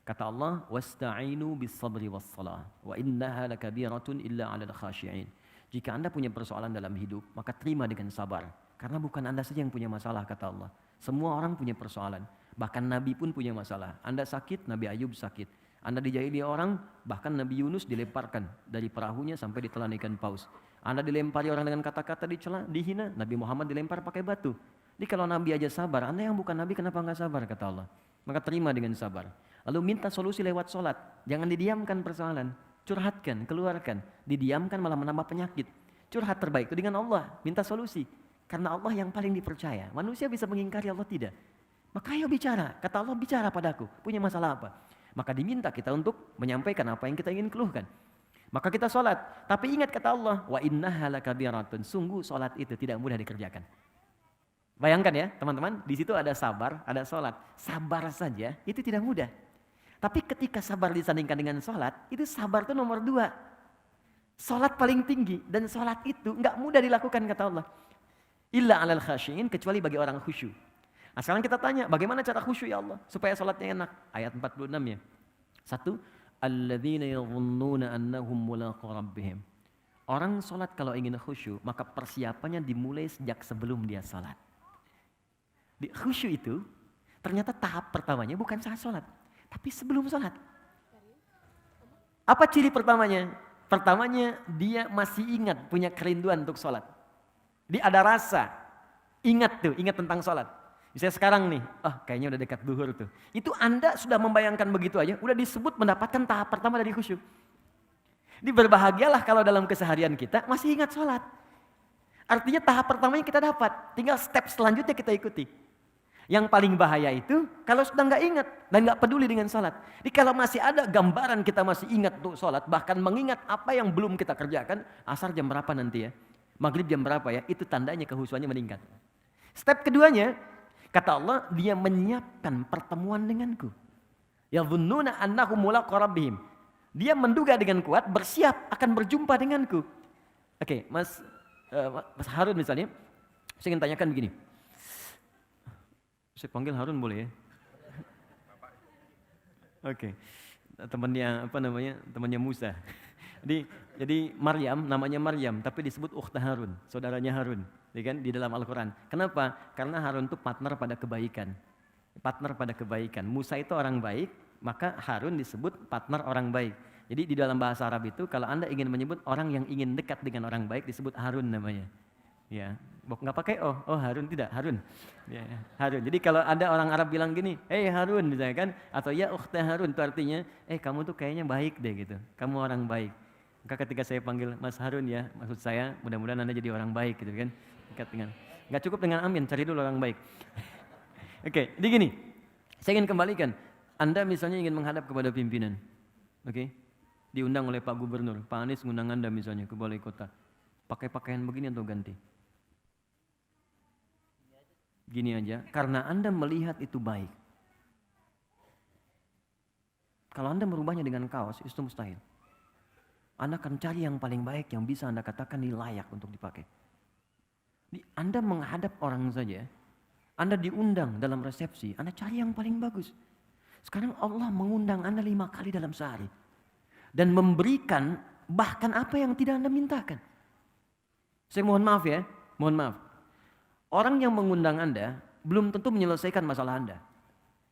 Kata Allah, "Wasta'inu bis-sabri was-shalah, wa innaha lakabiratun illa 'alal khashi'in." Jika Anda punya persoalan dalam hidup, maka terima dengan sabar. Karena bukan Anda saja yang punya masalah, kata Allah. Semua orang punya persoalan. Bahkan Nabi pun punya masalah. Anda sakit, Nabi Ayub sakit. Anda dijahili orang, bahkan Nabi Yunus dilemparkan dari perahunya sampai ditelan ikan paus. Anda dilempari orang dengan kata-kata dicela, dihina, Nabi Muhammad dilempar pakai batu. Jadi kalau Nabi aja sabar, Anda yang bukan Nabi kenapa enggak sabar, kata Allah. Maka terima dengan sabar. Lalu minta solusi lewat sholat. Jangan didiamkan persoalan. Curhatkan, keluarkan. Didiamkan malah menambah penyakit. Curhat terbaik itu dengan Allah. Minta solusi. Karena Allah yang paling dipercaya. Manusia bisa mengingkari, Allah tidak. Maka ayo bicara. Kata Allah, bicara padaku. Punya masalah apa? Maka diminta kita untuk menyampaikan apa yang kita ingin keluhkan. Maka kita sholat. Tapi ingat kata Allah, wa innaha lakabiratun. Sungguh sholat itu tidak mudah dikerjakan. Bayangkan ya teman-teman, di situ ada sabar, ada sholat. Sabar saja itu tidak mudah. Tapi ketika sabar disandingkan dengan sholat, itu sabar itu nomor 2. Sholat paling tinggi dan sholat itu nggak mudah dilakukan kata Allah. Illa 'alal khashi'in, kecuali bagi orang khusyuk. Nah sekarang kita tanya, bagaimana cara khusyuk ya Allah supaya sholatnya enak? Ayat 46 ya. 1, alladzina yadhunnuna annahum mulaqu rabbihim. Orang sholat kalau ingin khusyuk, maka persiapannya dimulai sejak sebelum dia sholat. Di khusyuk itu ternyata tahap pertamanya bukan saat sholat, tapi sebelum sholat. Apa ciri pertamanya? Pertamanya dia masih ingat punya kerinduan untuk sholat. Dia ada rasa, ingat tentang sholat. Misalnya sekarang nih, kayaknya udah dekat duhur tuh. Itu Anda sudah membayangkan begitu aja, udah disebut mendapatkan tahap pertama dari khusyuk. Berbahagialah kalau dalam keseharian kita masih ingat sholat. Artinya tahap pertamanya kita dapat, tinggal step selanjutnya kita ikuti. Yang paling bahaya itu kalau sudah nggak ingat dan nggak peduli dengan sholat. Jadi kalau masih ada gambaran kita masih ingat untuk sholat, bahkan mengingat apa yang belum kita kerjakan, asar jam berapa nanti ya, maghrib jam berapa ya, itu tandanya kehusuannya meningkat. Step keduanya, kata Allah, dia menyiapkan pertemuan denganku. Yadhunnuna annahum mulaqu rabbihim. Dia menduga dengan kuat, bersiap akan berjumpa denganku. Oke, Mas Harun misalnya, saya ingin tanyakan begini. Saya panggil Harun boleh ya? Oke. Temannya Musa. Jadi Maryam, namanya Maryam, tapi disebut ukhta Harun, saudaranya Harun, ya kan, di dalam Al-Quran. Kenapa? Karena Harun itu partner pada kebaikan. Musa itu orang baik, maka Harun disebut partner orang baik. Jadi di dalam bahasa Arab itu kalau Anda ingin menyebut orang yang ingin dekat dengan orang baik disebut Harun namanya. Ya, nggak pakai Harun, tidak, Harun. Ya, Harun. Jadi kalau ada orang Arab bilang gini, "Hey Harun," misalnya kan, atau "Ya ukhta Harun," itu artinya, kamu tuh kayaknya baik deh gitu. Kamu orang baik. Maka ketika saya panggil Mas Harun ya, maksud saya mudah-mudahan Anda jadi orang baik gitu kan. Dekat dengan, nggak cukup dengan amin, cari dulu orang baik. Oke, jadi gini, saya ingin kembalikan. Anda misalnya ingin menghadap kepada pimpinan, oke? Diundang oleh Pak Gubernur, Pak Anies ngundang Anda misalnya ke balai kota. Pakai pakaian begini atau ganti? Gini aja, karena Anda melihat itu baik. Kalau Anda merubahnya dengan kaos, itu mustahil. Anda akan cari yang paling baik, yang bisa Anda katakan ini layak untuk dipakai. Anda menghadap orang saja, Anda diundang dalam resepsi, Anda cari yang paling bagus. Sekarang Allah mengundang Anda 5 kali dalam sehari. Dan memberikan bahkan apa yang tidak Anda mintakan. Saya mohon maaf ya, mohon maaf. Orang yang mengundang Anda belum tentu menyelesaikan masalah Anda.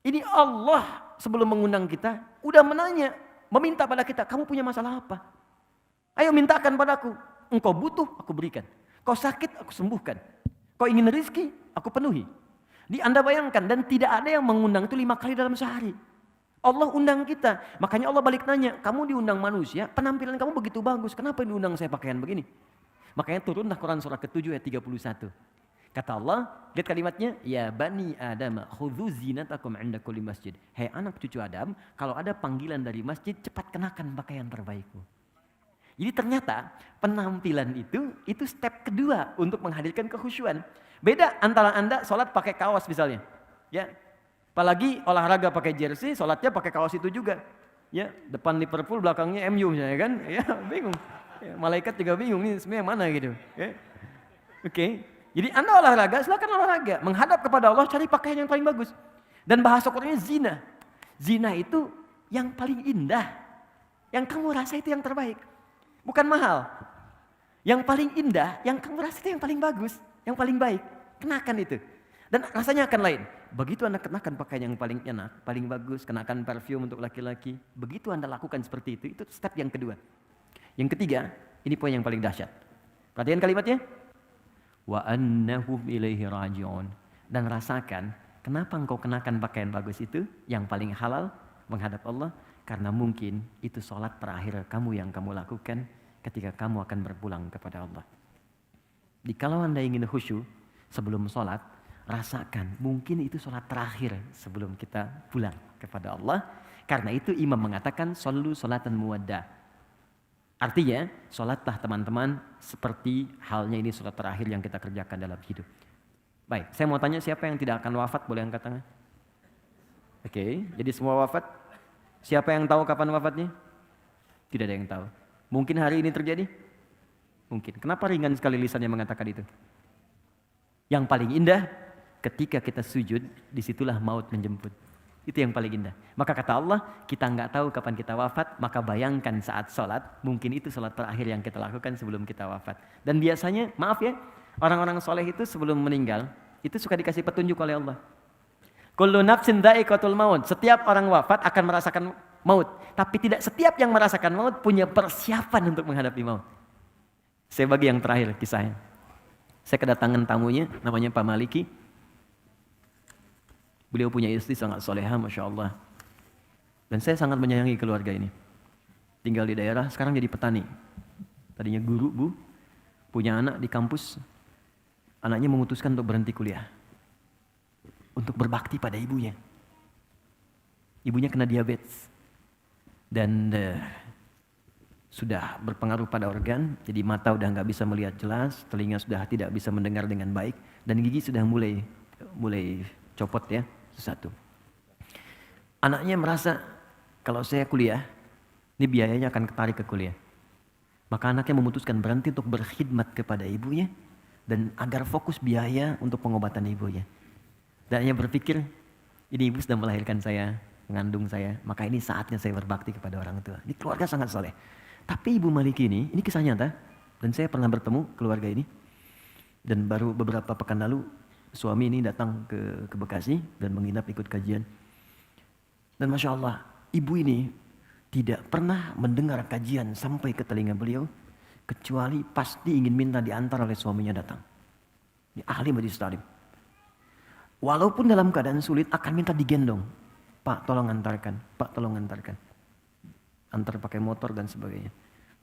Ini Allah sebelum mengundang kita udah menanya, meminta pada kita, kamu punya masalah apa? Ayo mintakan padaku. Engkau butuh, aku berikan. Kau sakit, aku sembuhkan. Kau ingin rezeki, aku penuhi. Anda bayangkan, dan tidak ada yang mengundang itu 5 kali dalam sehari. Allah undang kita. Makanya Allah balik nanya, kamu diundang manusia, penampilan kamu begitu bagus, kenapa diundang saya pakaian begini? Makanya turunlah Quran surah ke-7 ayat 31. Kata Allah, lihat kalimatnya, ya bani Adam, khudhu zinatakum 'inda kulli masjid. Hai anak cucu Adam, kalau ada panggilan dari masjid, cepat kenakan pakaian terbaikmu. Jadi ternyata penampilan itu step kedua untuk menghadirkan kekhusyuan. Beda antara Anda sholat pakai kaos misalnya, ya. Apalagi olahraga pakai jersey, sholatnya pakai kaos itu juga. Ya, depan Liverpool, belakangnya MU misalnya kan. Ya, bingung. Ya, malaikat juga bingung nih sebenarnya mana gitu. Ya. Oke. Jadi Anda olahraga, silakan olahraga. Menghadap kepada Allah, cari pakaian yang paling bagus. Dan bahasa Qurannya zina. Zina itu yang paling indah. Yang kamu rasa itu yang terbaik. Bukan mahal. Yang paling indah, yang kamu rasa itu yang paling bagus. Yang paling baik. Kenakan itu. Dan rasanya akan lain. Begitu Anda kenakan pakaian yang paling enak, paling bagus, kenakan parfum untuk laki-laki. Begitu Anda lakukan seperti itu step yang kedua. Yang ketiga, ini poin yang paling dahsyat. Perhatikan kalimatnya. Wa annahum ilaihi raji'un. Dan rasakan, kenapa engkau kenakan pakaian bagus itu, yang paling halal menghadap Allah, karena mungkin itu sholat terakhir kamu yang kamu lakukan ketika kamu akan berpulang kepada Allah. Jikalau Anda ingin khusyuk sebelum sholat, rasakan mungkin itu sholat terakhir sebelum kita pulang kepada Allah. Karena itu imam mengatakan shollu sholatan muwadda. Artinya sholatlah teman-teman seperti halnya ini sholat terakhir yang kita kerjakan dalam hidup. Baik, saya mau tanya siapa yang tidak akan wafat, boleh angkat tangan? Oke, jadi semua wafat. Siapa yang tahu kapan wafatnya? Tidak ada yang tahu. Mungkin hari ini terjadi? Mungkin. Kenapa ringan sekali lisannya mengatakan itu? Yang paling indah ketika kita sujud, disitulah maut menjemput. Itu yang paling indah. Maka kata Allah, kita nggak tahu kapan kita wafat, maka bayangkan saat sholat, mungkin itu sholat terakhir yang kita lakukan sebelum kita wafat. Dan biasanya, maaf ya, orang-orang soleh itu sebelum meninggal, itu suka dikasih petunjuk oleh Allah. Kullu nafsin dha'iqatul maut. Setiap orang wafat akan merasakan maut. Tapi tidak setiap yang merasakan maut punya persiapan untuk menghadapi maut. Saya bagi yang terakhir kisahnya. Saya kedatangan tamunya, namanya Pak Maliki. Beliau punya istri sangat soleha, Masya Allah. Dan saya sangat menyayangi keluarga ini. Tinggal di daerah, sekarang jadi petani. Tadinya guru, Bu. Punya anak di kampus. Anaknya memutuskan untuk berhenti kuliah. Untuk berbakti pada ibunya. Ibunya kena diabetes. Dan sudah berpengaruh pada organ. Jadi mata udah nggak bisa melihat jelas. Telinga sudah tidak bisa mendengar dengan baik. Dan gigi sudah mulai copot ya. Satu. Anaknya merasa kalau saya kuliah, ini biayanya akan ketarik ke kuliah. Maka anaknya memutuskan berhenti untuk berkhidmat kepada ibunya dan agar fokus biaya untuk pengobatan ibunya. Dan ia berpikir, ini ibu sudah melahirkan saya, mengandung saya, maka ini saatnya saya berbakti kepada orang tua. Ini keluarga sangat soleh. Tapi Ibu Maliki ini kisah nyata, dan saya pernah bertemu keluarga ini. Dan baru beberapa pekan lalu, suami ini datang ke Bekasi dan menginap ikut kajian. Dan Masya Allah, ibu ini tidak pernah mendengar kajian sampai ke telinga beliau, kecuali pasti ingin minta diantar oleh suaminya datang. Ini ahli majelis taklim. Walaupun dalam keadaan sulit akan minta digendong. Pak tolong antarkan, Pak tolong antarkan. Antar pakai motor dan sebagainya.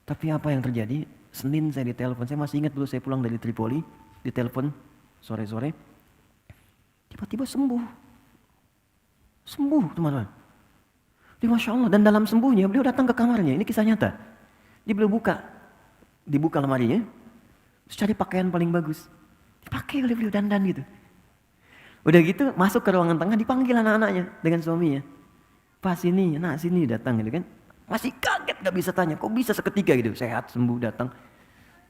Tapi apa yang terjadi? Senin saya ditelepon, saya masih ingat dulu saya pulang dari Tripoli, ditelepon sore-sore. Tiba-tiba sembuh. Sembuh teman-teman. Masya Allah, dan dalam sembuhnya beliau datang ke kamarnya, ini kisah nyata. Dia beliau dibuka lemarinya, terus cari pakaian paling bagus. Dipakai oleh beliau dandan gitu. Udah gitu masuk ke ruangan tengah, dipanggil anak-anaknya dengan suaminya. Pak sini, nak sini, datang gitu kan. Masih kaget gak bisa tanya, kok bisa seketika gitu, sehat, sembuh, datang.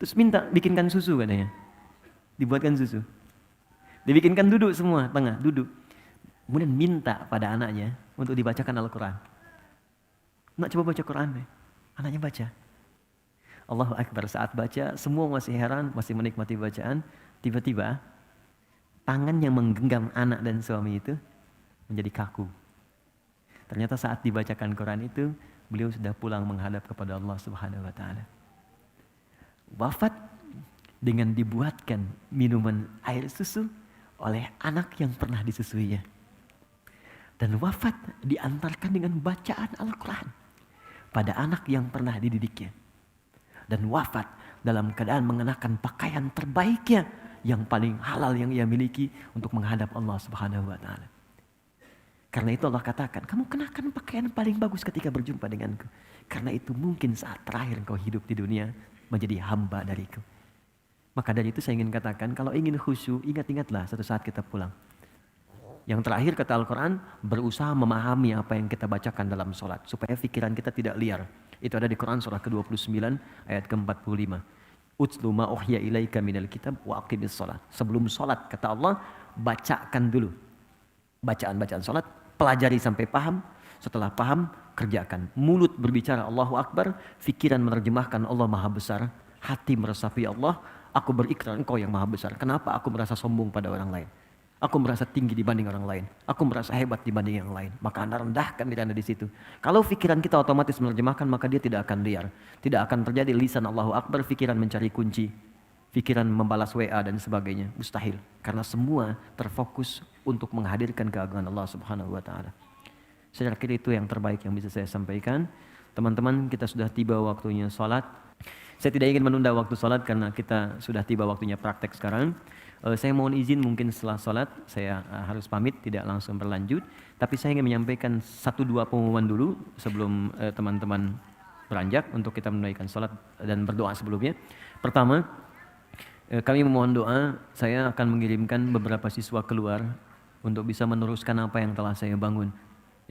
Terus minta bikinkan susu katanya. Dibuatkan susu. Dibikinkan duduk semua, tengah, duduk. Kemudian minta pada anaknya untuk dibacakan Al-Quran. Nak coba baca Quran deh. Anaknya baca. Allahu Akbar, saat baca, semua masih heran, masih menikmati bacaan. Tiba-tiba, tangan yang menggenggam anak dan suami itu menjadi kaku. Ternyata saat dibacakan Quran itu, beliau sudah pulang menghadap kepada Allah Subhanahu wa taala. Wafat dengan dibuatkan minuman air susu oleh anak yang pernah disusuinya. Dan wafat diantarkan dengan bacaan Al-Quran pada anak yang pernah dididiknya. Dan wafat dalam keadaan mengenakan pakaian terbaiknya yang paling halal yang ia miliki untuk menghadap Allah Subhanahu wa taala. Karena itu Allah katakan, kamu kenakan pakaian paling bagus ketika berjumpa denganku. Karena itu mungkin saat terakhir engkau hidup di dunia menjadi hamba dariku. Maka dari itu saya ingin katakan, kalau ingin khusyuk, ingat-ingatlah satu saat kita pulang. Yang terakhir kata Al-Quran, berusaha memahami apa yang kita bacakan dalam sholat. Supaya pikiran kita tidak liar. Itu ada di Quran surah ke-29 ayat ke-45. Utslu ma uhya ilaika minal kitab wa aqimis sholat. Sebelum sholat kata Allah, bacakan dulu. Bacaan-bacaan sholat, pelajari sampai paham. Setelah paham, kerjakan. Mulut berbicara Allahu Akbar, pikiran menerjemahkan Allah Maha Besar. Hati meresapi Allah, aku berikrar engkau yang Maha Besar. Kenapa aku merasa sombong pada orang lain? Aku merasa tinggi dibanding orang lain. Aku merasa hebat dibanding yang lain. Maka Anda rendahkan diri Anda di situ. Kalau pikiran kita otomatis menerjemahkan, maka dia tidak akan liar. Tidak akan terjadi lisan Allahu Akbar, pikiran mencari kunci, pikiran membalas WA dan sebagainya. Mustahil. Karena semua terfokus untuk menghadirkan keagungan Allah Subhanahu wa taala. Saya kira itu yang terbaik yang bisa saya sampaikan. Teman-teman, kita sudah tiba waktunya sholat. Saya tidak ingin menunda waktu sholat karena kita sudah tiba waktunya praktek sekarang. Saya mohon izin mungkin setelah sholat saya harus pamit, tidak langsung berlanjut. Tapi saya ingin menyampaikan 1-2 pengumuman dulu sebelum teman-teman beranjak untuk kita menunaikan sholat dan berdoa sebelumnya. Pertama, kami memohon doa, saya akan mengirimkan beberapa siswa keluar untuk bisa meneruskan apa yang telah saya bangun.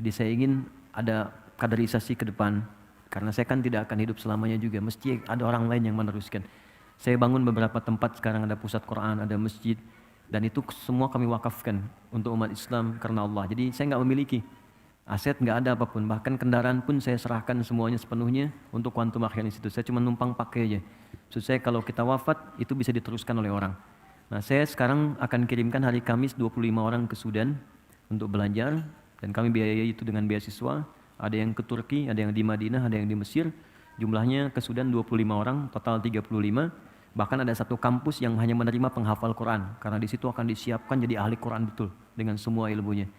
Jadi saya ingin ada kaderisasi ke depan, karena saya kan tidak akan hidup selamanya juga, mesti ada orang lain yang meneruskan. Saya bangun beberapa tempat, sekarang ada pusat Quran, ada masjid, dan itu semua kami wakafkan untuk umat Islam karena Allah. Jadi saya nggak memiliki aset, nggak ada apapun, bahkan kendaraan pun saya serahkan semuanya sepenuhnya untuk Quantum Akhiran Institute. Saya cuma numpang pakai aja. Maksud saya kalau kita wafat itu bisa diteruskan oleh orang. Nah saya sekarang akan kirimkan hari Kamis 25 orang ke Sudan untuk belajar, dan kami biayai itu dengan beasiswa. Ada yang ke Turki, ada yang di Madinah, ada yang di Mesir. Jumlahnya ke Sudan 25 orang, total 35. Bahkan ada satu kampus yang hanya menerima penghafal Quran, karena di situ akan disiapkan jadi ahli Quran betul dengan semua ilmunya.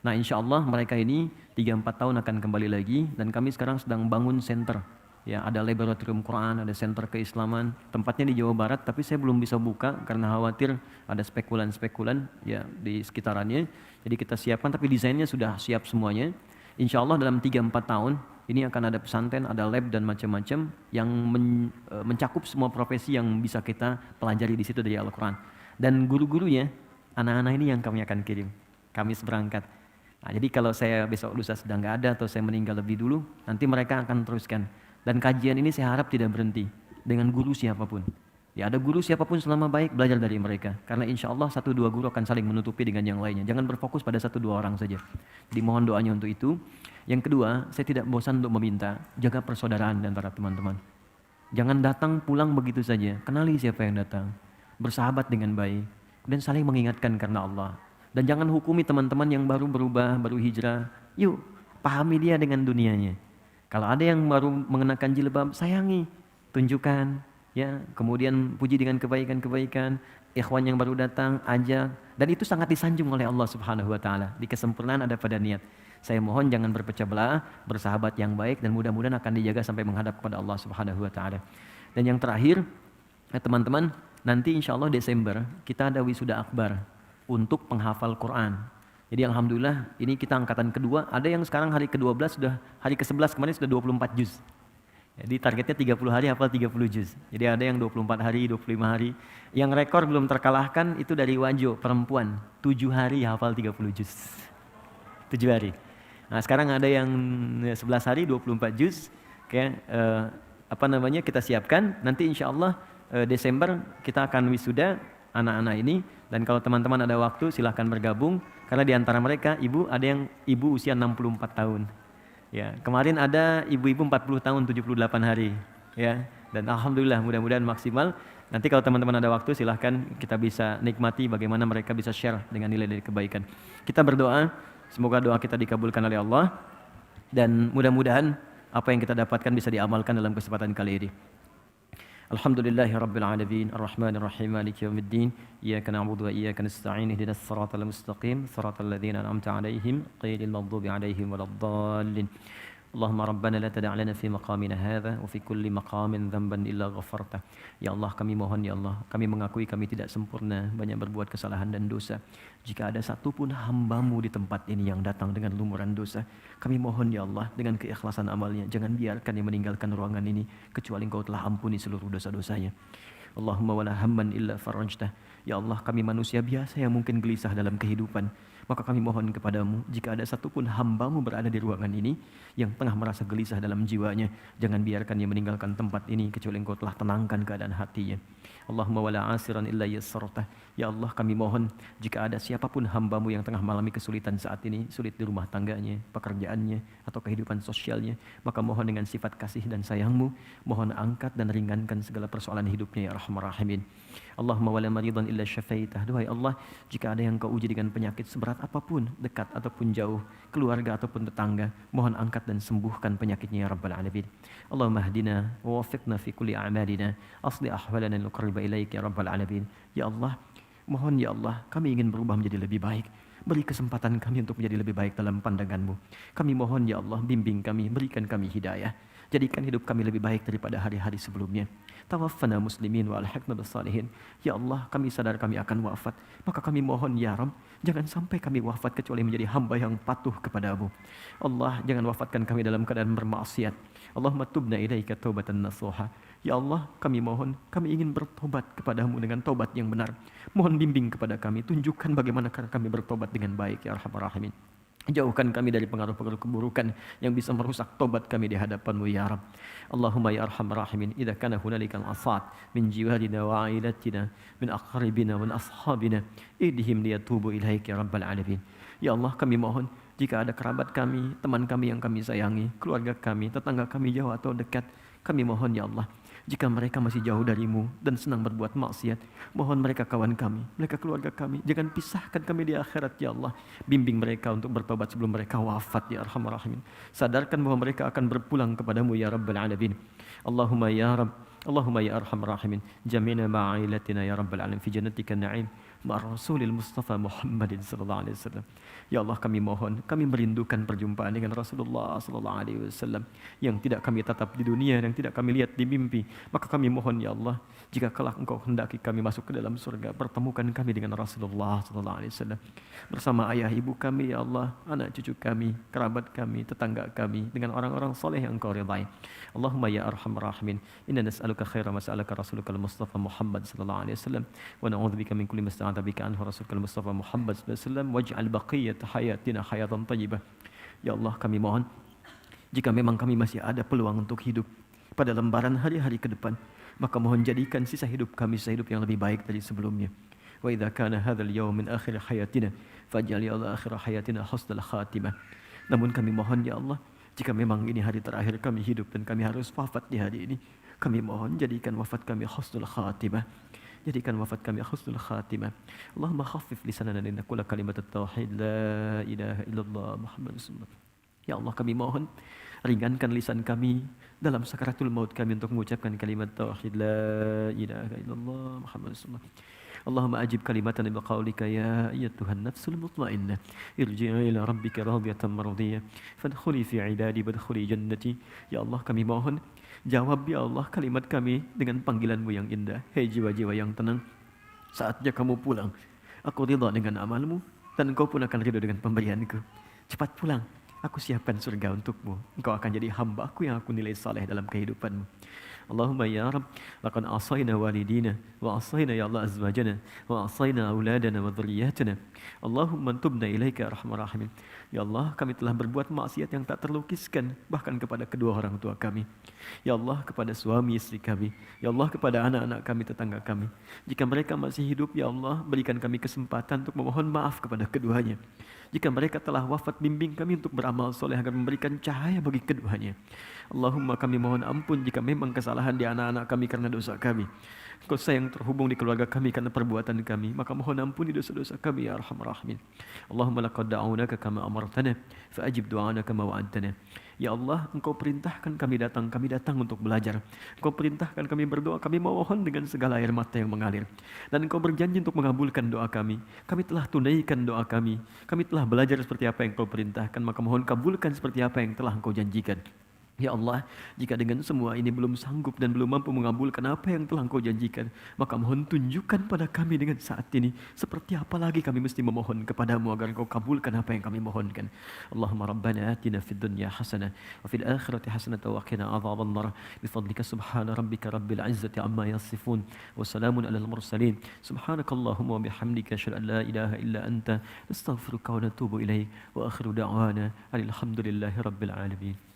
Nah insya Allah mereka ini 3-4 tahun akan kembali lagi, dan kami sekarang sedang bangun center. Ya, ada laboratorium Quran, ada center keislaman, tempatnya di Jawa Barat, tapi saya belum bisa buka karena khawatir ada spekulan-spekulan ya di sekitarannya. Jadi kita siapkan, tapi desainnya sudah siap semuanya. Insya Allah dalam 3-4 tahun ini akan ada pesantren, ada lab dan macam-macam yang mencakup semua profesi yang bisa kita pelajari di situ dari Al-Quran. Dan guru-gurunya, anak-anak ini yang kami akan kirim. Kami seberangkat. Nah, jadi kalau saya besok lusa sedang nggak ada atau saya meninggal lebih dulu, nanti mereka akan teruskan. Dan kajian ini saya harap tidak berhenti dengan guru siapapun. Ya ada guru siapapun selama baik, belajar dari mereka. Karena insya Allah 1-2 guru akan saling menutupi dengan yang lainnya. Jangan berfokus pada 1-2 orang saja. Jadi mohon doanya untuk itu. Yang kedua, saya tidak bosan untuk meminta, jaga persaudaraan di antara teman-teman. Jangan datang pulang begitu saja. Kenali siapa yang datang. Bersahabat dengan baik. Dan saling mengingatkan karena Allah. Dan jangan hukumi teman-teman yang baru berubah, baru hijrah. Yuk, pahami dia dengan dunianya. Kalau ada yang baru mengenakan jilbab, sayangi, tunjukkan, ya. Kemudian puji dengan kebaikan-kebaikan, ikhwan yang baru datang, ajak, dan itu sangat disanjung oleh Allah Subhanahu wa taala. Di kesempurnaan ada pada niat. Saya mohon jangan berpecah belah, bersahabat yang baik, dan mudah-mudahan akan dijaga sampai menghadap kepada Allah Subhanahu wa taala. Dan yang terakhir, teman-teman, nanti insya Allah Desember kita ada wisuda akbar untuk penghafal Quran. Jadi alhamdulillah ini kita angkatan kedua, ada yang sekarang hari ke-12 sudah, hari ke-11 kemarin sudah 24 juz. Jadi targetnya 30 hari hafal 30 juz. Jadi ada yang 24 hari, 25 hari. Yang rekor belum terkalahkan itu dari Wajo, perempuan, 7 hari hafal 30 juz. 7 hari. Nah sekarang ada yang 11 hari, 24 juz. Kita siapkan, nanti insya Allah Desember kita akan wisuda anak-anak ini. Dan kalau teman-teman ada waktu silahkan bergabung. Karena di antara mereka ada yang ibu usia 64 tahun. Ya, kemarin ada ibu-ibu 40 tahun 78 hari. Ya, dan alhamdulillah mudah-mudahan maksimal. Nanti kalau teman-teman ada waktu silahkan kita bisa nikmati bagaimana mereka bisa share dengan nilai-nilai kebaikan. Kita berdoa, semoga doa kita dikabulkan oleh Allah. Dan mudah-mudahan apa yang kita dapatkan bisa diamalkan dalam kesempatan kali ini. Alhamdulillahi Rabbil Alamin, Ar-Rahmanir Rahim, Maliki Yawmiddin, Iyyaka na'budu wa iyyaka nasta'in, ihdinas siratal mustaqim, siratal ladzina an'amta 'alaihim, ghairil maghdubi 'alaihim waladdallin. Allahumma rabbana la tada' lana fi maqamina hadha wa fi kulli maqamin dhanban illa ghafartah. Ya Allah, kami mohon ya Allah, kami mengakui kami tidak sempurna, banyak berbuat kesalahan dan dosa. Jika ada satu pun hamba-Mu di tempat ini yang datang dengan lumuran dosa, kami mohon ya Allah dengan keikhlasan amalnya, jangan biarkan dia meninggalkan ruangan ini kecuali Engkau telah ampuni seluruh dosa-dosanya. Allahumma wala hamman illa farajtah. Ya Allah, kami manusia biasa yang mungkin gelisah dalam kehidupan. Maka kami mohon kepadamu, jika ada satupun hamba-Mu berada di ruangan ini yang tengah merasa gelisah dalam jiwanya, jangan biarkan dia meninggalkan tempat ini kecuali Engkau telah tenangkan keadaan hatinya. Allahumma wala asiran illa yassartah. Ya Allah, kami mohon jika ada siapapun hamba-Mu yang tengah mengalami kesulitan saat ini, sulit di rumah tangganya, pekerjaannya, atau kehidupan sosialnya, maka mohon dengan sifat kasih dan sayang-Mu, mohon angkat dan ringankan segala persoalan hidupnya ya Arhamar Rahimin. Allahumma wala maridan illa syafaitah. Duhai Allah, jika ada yang Kau uji dengan penyakit seberat apapun, dekat ataupun jauh, keluarga ataupun tetangga, mohon angkat dan sembuhkan penyakitnya ya Rabbal Alamin. Allahumma hdina wa wafiqna fi kulli a'malina, asli ahwalana nuqarriba ilaik ya Rabbal Alamin. Ya Allah, mohon ya Allah, kami ingin berubah menjadi lebih baik. Beri kesempatan kami untuk menjadi lebih baik dalam pandangan-Mu. Kami mohon ya Allah, bimbing kami, berikan kami hidayah. Jadikan hidup kami lebih baik daripada hari-hari sebelumnya. Tawaffana muslimin wa alhaqna bis salihin. Ya Allah, kami sadar kami akan wafat. Maka kami mohon ya Rabb, jangan sampai kami wafat kecuali menjadi hamba yang patuh kepada-Mu. Allah, jangan wafatkan kami dalam keadaan bermaksiat. Allahumma tubna ilaika taubatan nasuha. Ya Allah, kami mohon, kami ingin bertobat kepada-Mu dengan tobat yang benar. Mohon bimbing kepada kami, tunjukkan bagaimana cara kami bertobat dengan baik ya Arhamar Rahimin. Jauhkan kami dari pengaruh-pengaruh keburukan yang bisa merusak tobat kami di hadapan-Mu ya Rabb. Allahumma ya Arhamar Rahimin, idza kana hunalikal asad min jiwarina wa ailatina min aqribina wa ashabina idhim liyatubu ilaik ya Rabbal Alamin. Ya Allah, kami mohon jika ada kerabat kami, teman kami yang kami sayangi, keluarga kami, tetangga kami jauh atau dekat, kami mohon ya Allah, jika mereka masih jauh dari-Mu dan senang berbuat maksiat, mohon mereka kawan kami, mereka keluarga kami, jangan pisahkan kami di akhirat ya Allah. Bimbing mereka untuk bertobat sebelum mereka wafat ya Arhamar Rahimin. Sadarkan bahwa mereka akan berpulang kepadamu ya Rabbal Alamin. Allahumma ya Rabb, Allahumma ya Arhamar Rahimin, jami'na ma'ilatina ya Rabbal Alamin fi jannatika na'im ma'ar Rasulil Mustafa Muhammadin sallallahu alaihi wasallam. Ya Allah, kami mohon, kami merindukan perjumpaan dengan Rasulullah sallallahu alaihi wasallam yang tidak kami tatap di dunia, yang tidak kami lihat di mimpi. Maka kami mohon ya Allah, jika kelak Engkau hendaki kami masuk ke dalam surga, pertemukan kami dengan Rasulullah sallallahu alaihi wasallam bersama ayah ibu kami ya Allah, anak cucu kami, kerabat kami, tetangga kami, dengan orang-orang soleh yang Engkau ridai. Allahumma ya Arhamar Rahimin, inna nas'aluka khaira ma sa'alaka Rasulukal Mustafa Muhammad sallallahu alaihi wasallam wa na'udzubika min kulli ma sta'adha bika anhu Rasulukal Mustafa Muhammad sallallahu alaihi wasallam waj'al baqiyat hayatina hayatan thayyibah. Ya Allah, kami mohon jika memang kami masih ada peluang untuk hidup pada lembaran hari-hari ke depan, maka mohon jadikan sisa hidup kami sisa hidup yang lebih baik dari sebelumnya. Wa idza kana hadzal yawm min akhir hayatina faj'al ya Allah akhir hayatina husnal khatimah. Namun kami mohon ya Allah, jika memang ini hari terakhir kami hidup dan kami harus wafat di hari ini, kami mohon jadikan wafat kami husnul khatimah. Jadikan wafat kami husnul khatimah. Allahumma khaffif lisanana linaqula kalimat at-tauhid la ilaha illallah Muhammadur Rasulullah. Ya Allah, kami mohon ringankan lisan kami dalam sakaratul maut kami untuk mengucapkan kalimat tauhid la ilaha illallah Muhammadur Rasulullah. Allahumma ajib kalimatana biqaulika ya ayyatuhan nafsul mutmainnah irji'i ila rabbika radiyatan mardiyah fadkhuli fi ibadi wadkhuli jannati. Ya Allah, kami mohon jawab ya Allah kalimat kami dengan panggilan-Mu yang indah. Hei jiwa-jiwa yang tenang, saatnya kamu pulang. Aku ridha dengan amalmu dan Engkau pun akan ridha dengan pemberianku. Cepat pulang, aku siapkan surga untukmu. Engkau akan jadi hamba-Ku yang aku nilai saleh dalam kehidupanmu. Allahumma ya Rabb, laqad asayna walidina wa asayna ya Allah azwajana wa asayna auladana wa dhurriyyatana. Allahumma tubna ilaika arhamar rahimin. Ya Allah, kami telah berbuat maksiat yang tak terlukiskan bahkan kepada kedua orang tua kami. Ya Allah, kepada suami istri kami. Ya Allah, kepada anak-anak kami, tetangga kami. Jika mereka masih hidup, ya Allah, berikan kami kesempatan untuk memohon maaf kepada keduanya. Jika mereka telah wafat, bimbing kami untuk beramal soleh agar memberikan cahaya bagi keduanya. Allahumma, kami mohon ampun jika memang kesalahan di anak-anak kami karena dosa kami. Engkau sayang terhubung di keluarga kami karena perbuatan kami, maka mohon ampuni dosa-dosa kami ya arhamar rahimin. Allahumma laqad da'awnaka kama amartana fa'ajib du'ana kama wa'adtana. Ya Allah, Engkau perintahkan kami datang untuk belajar. Engkau perintahkan kami berdoa, kami mohon dengan segala air mata yang mengalir. Dan Engkau berjanji untuk mengabulkan doa kami. Kami telah tunaikan doa kami. Kami telah belajar seperti apa yang Engkau perintahkan, maka mohon kabulkan seperti apa yang telah Engkau janjikan. Ya Allah, jika dengan semua ini belum sanggup dan belum mampu mengabulkan apa yang telah Engkau janjikan, maka mohon tunjukkan pada kami dengan saat ini seperti apa lagi kami mesti memohon kepadamu agar Engkau kabulkan apa yang kami mohonkan. Allahumma rabbana atina fid dunya hasanah wa fil akhirati hasanah wa qina adzabannar. Bifadlika subhana rabbika rabbil izzati amma yasifun wa salamun alal mursalin. Subhanakallahumma wa bihamdika asyhadu an la ilaha illa anta astaghfiruka wa atubu ilaik wa akhiru da'wana alhamdulillahi rabbil alamin.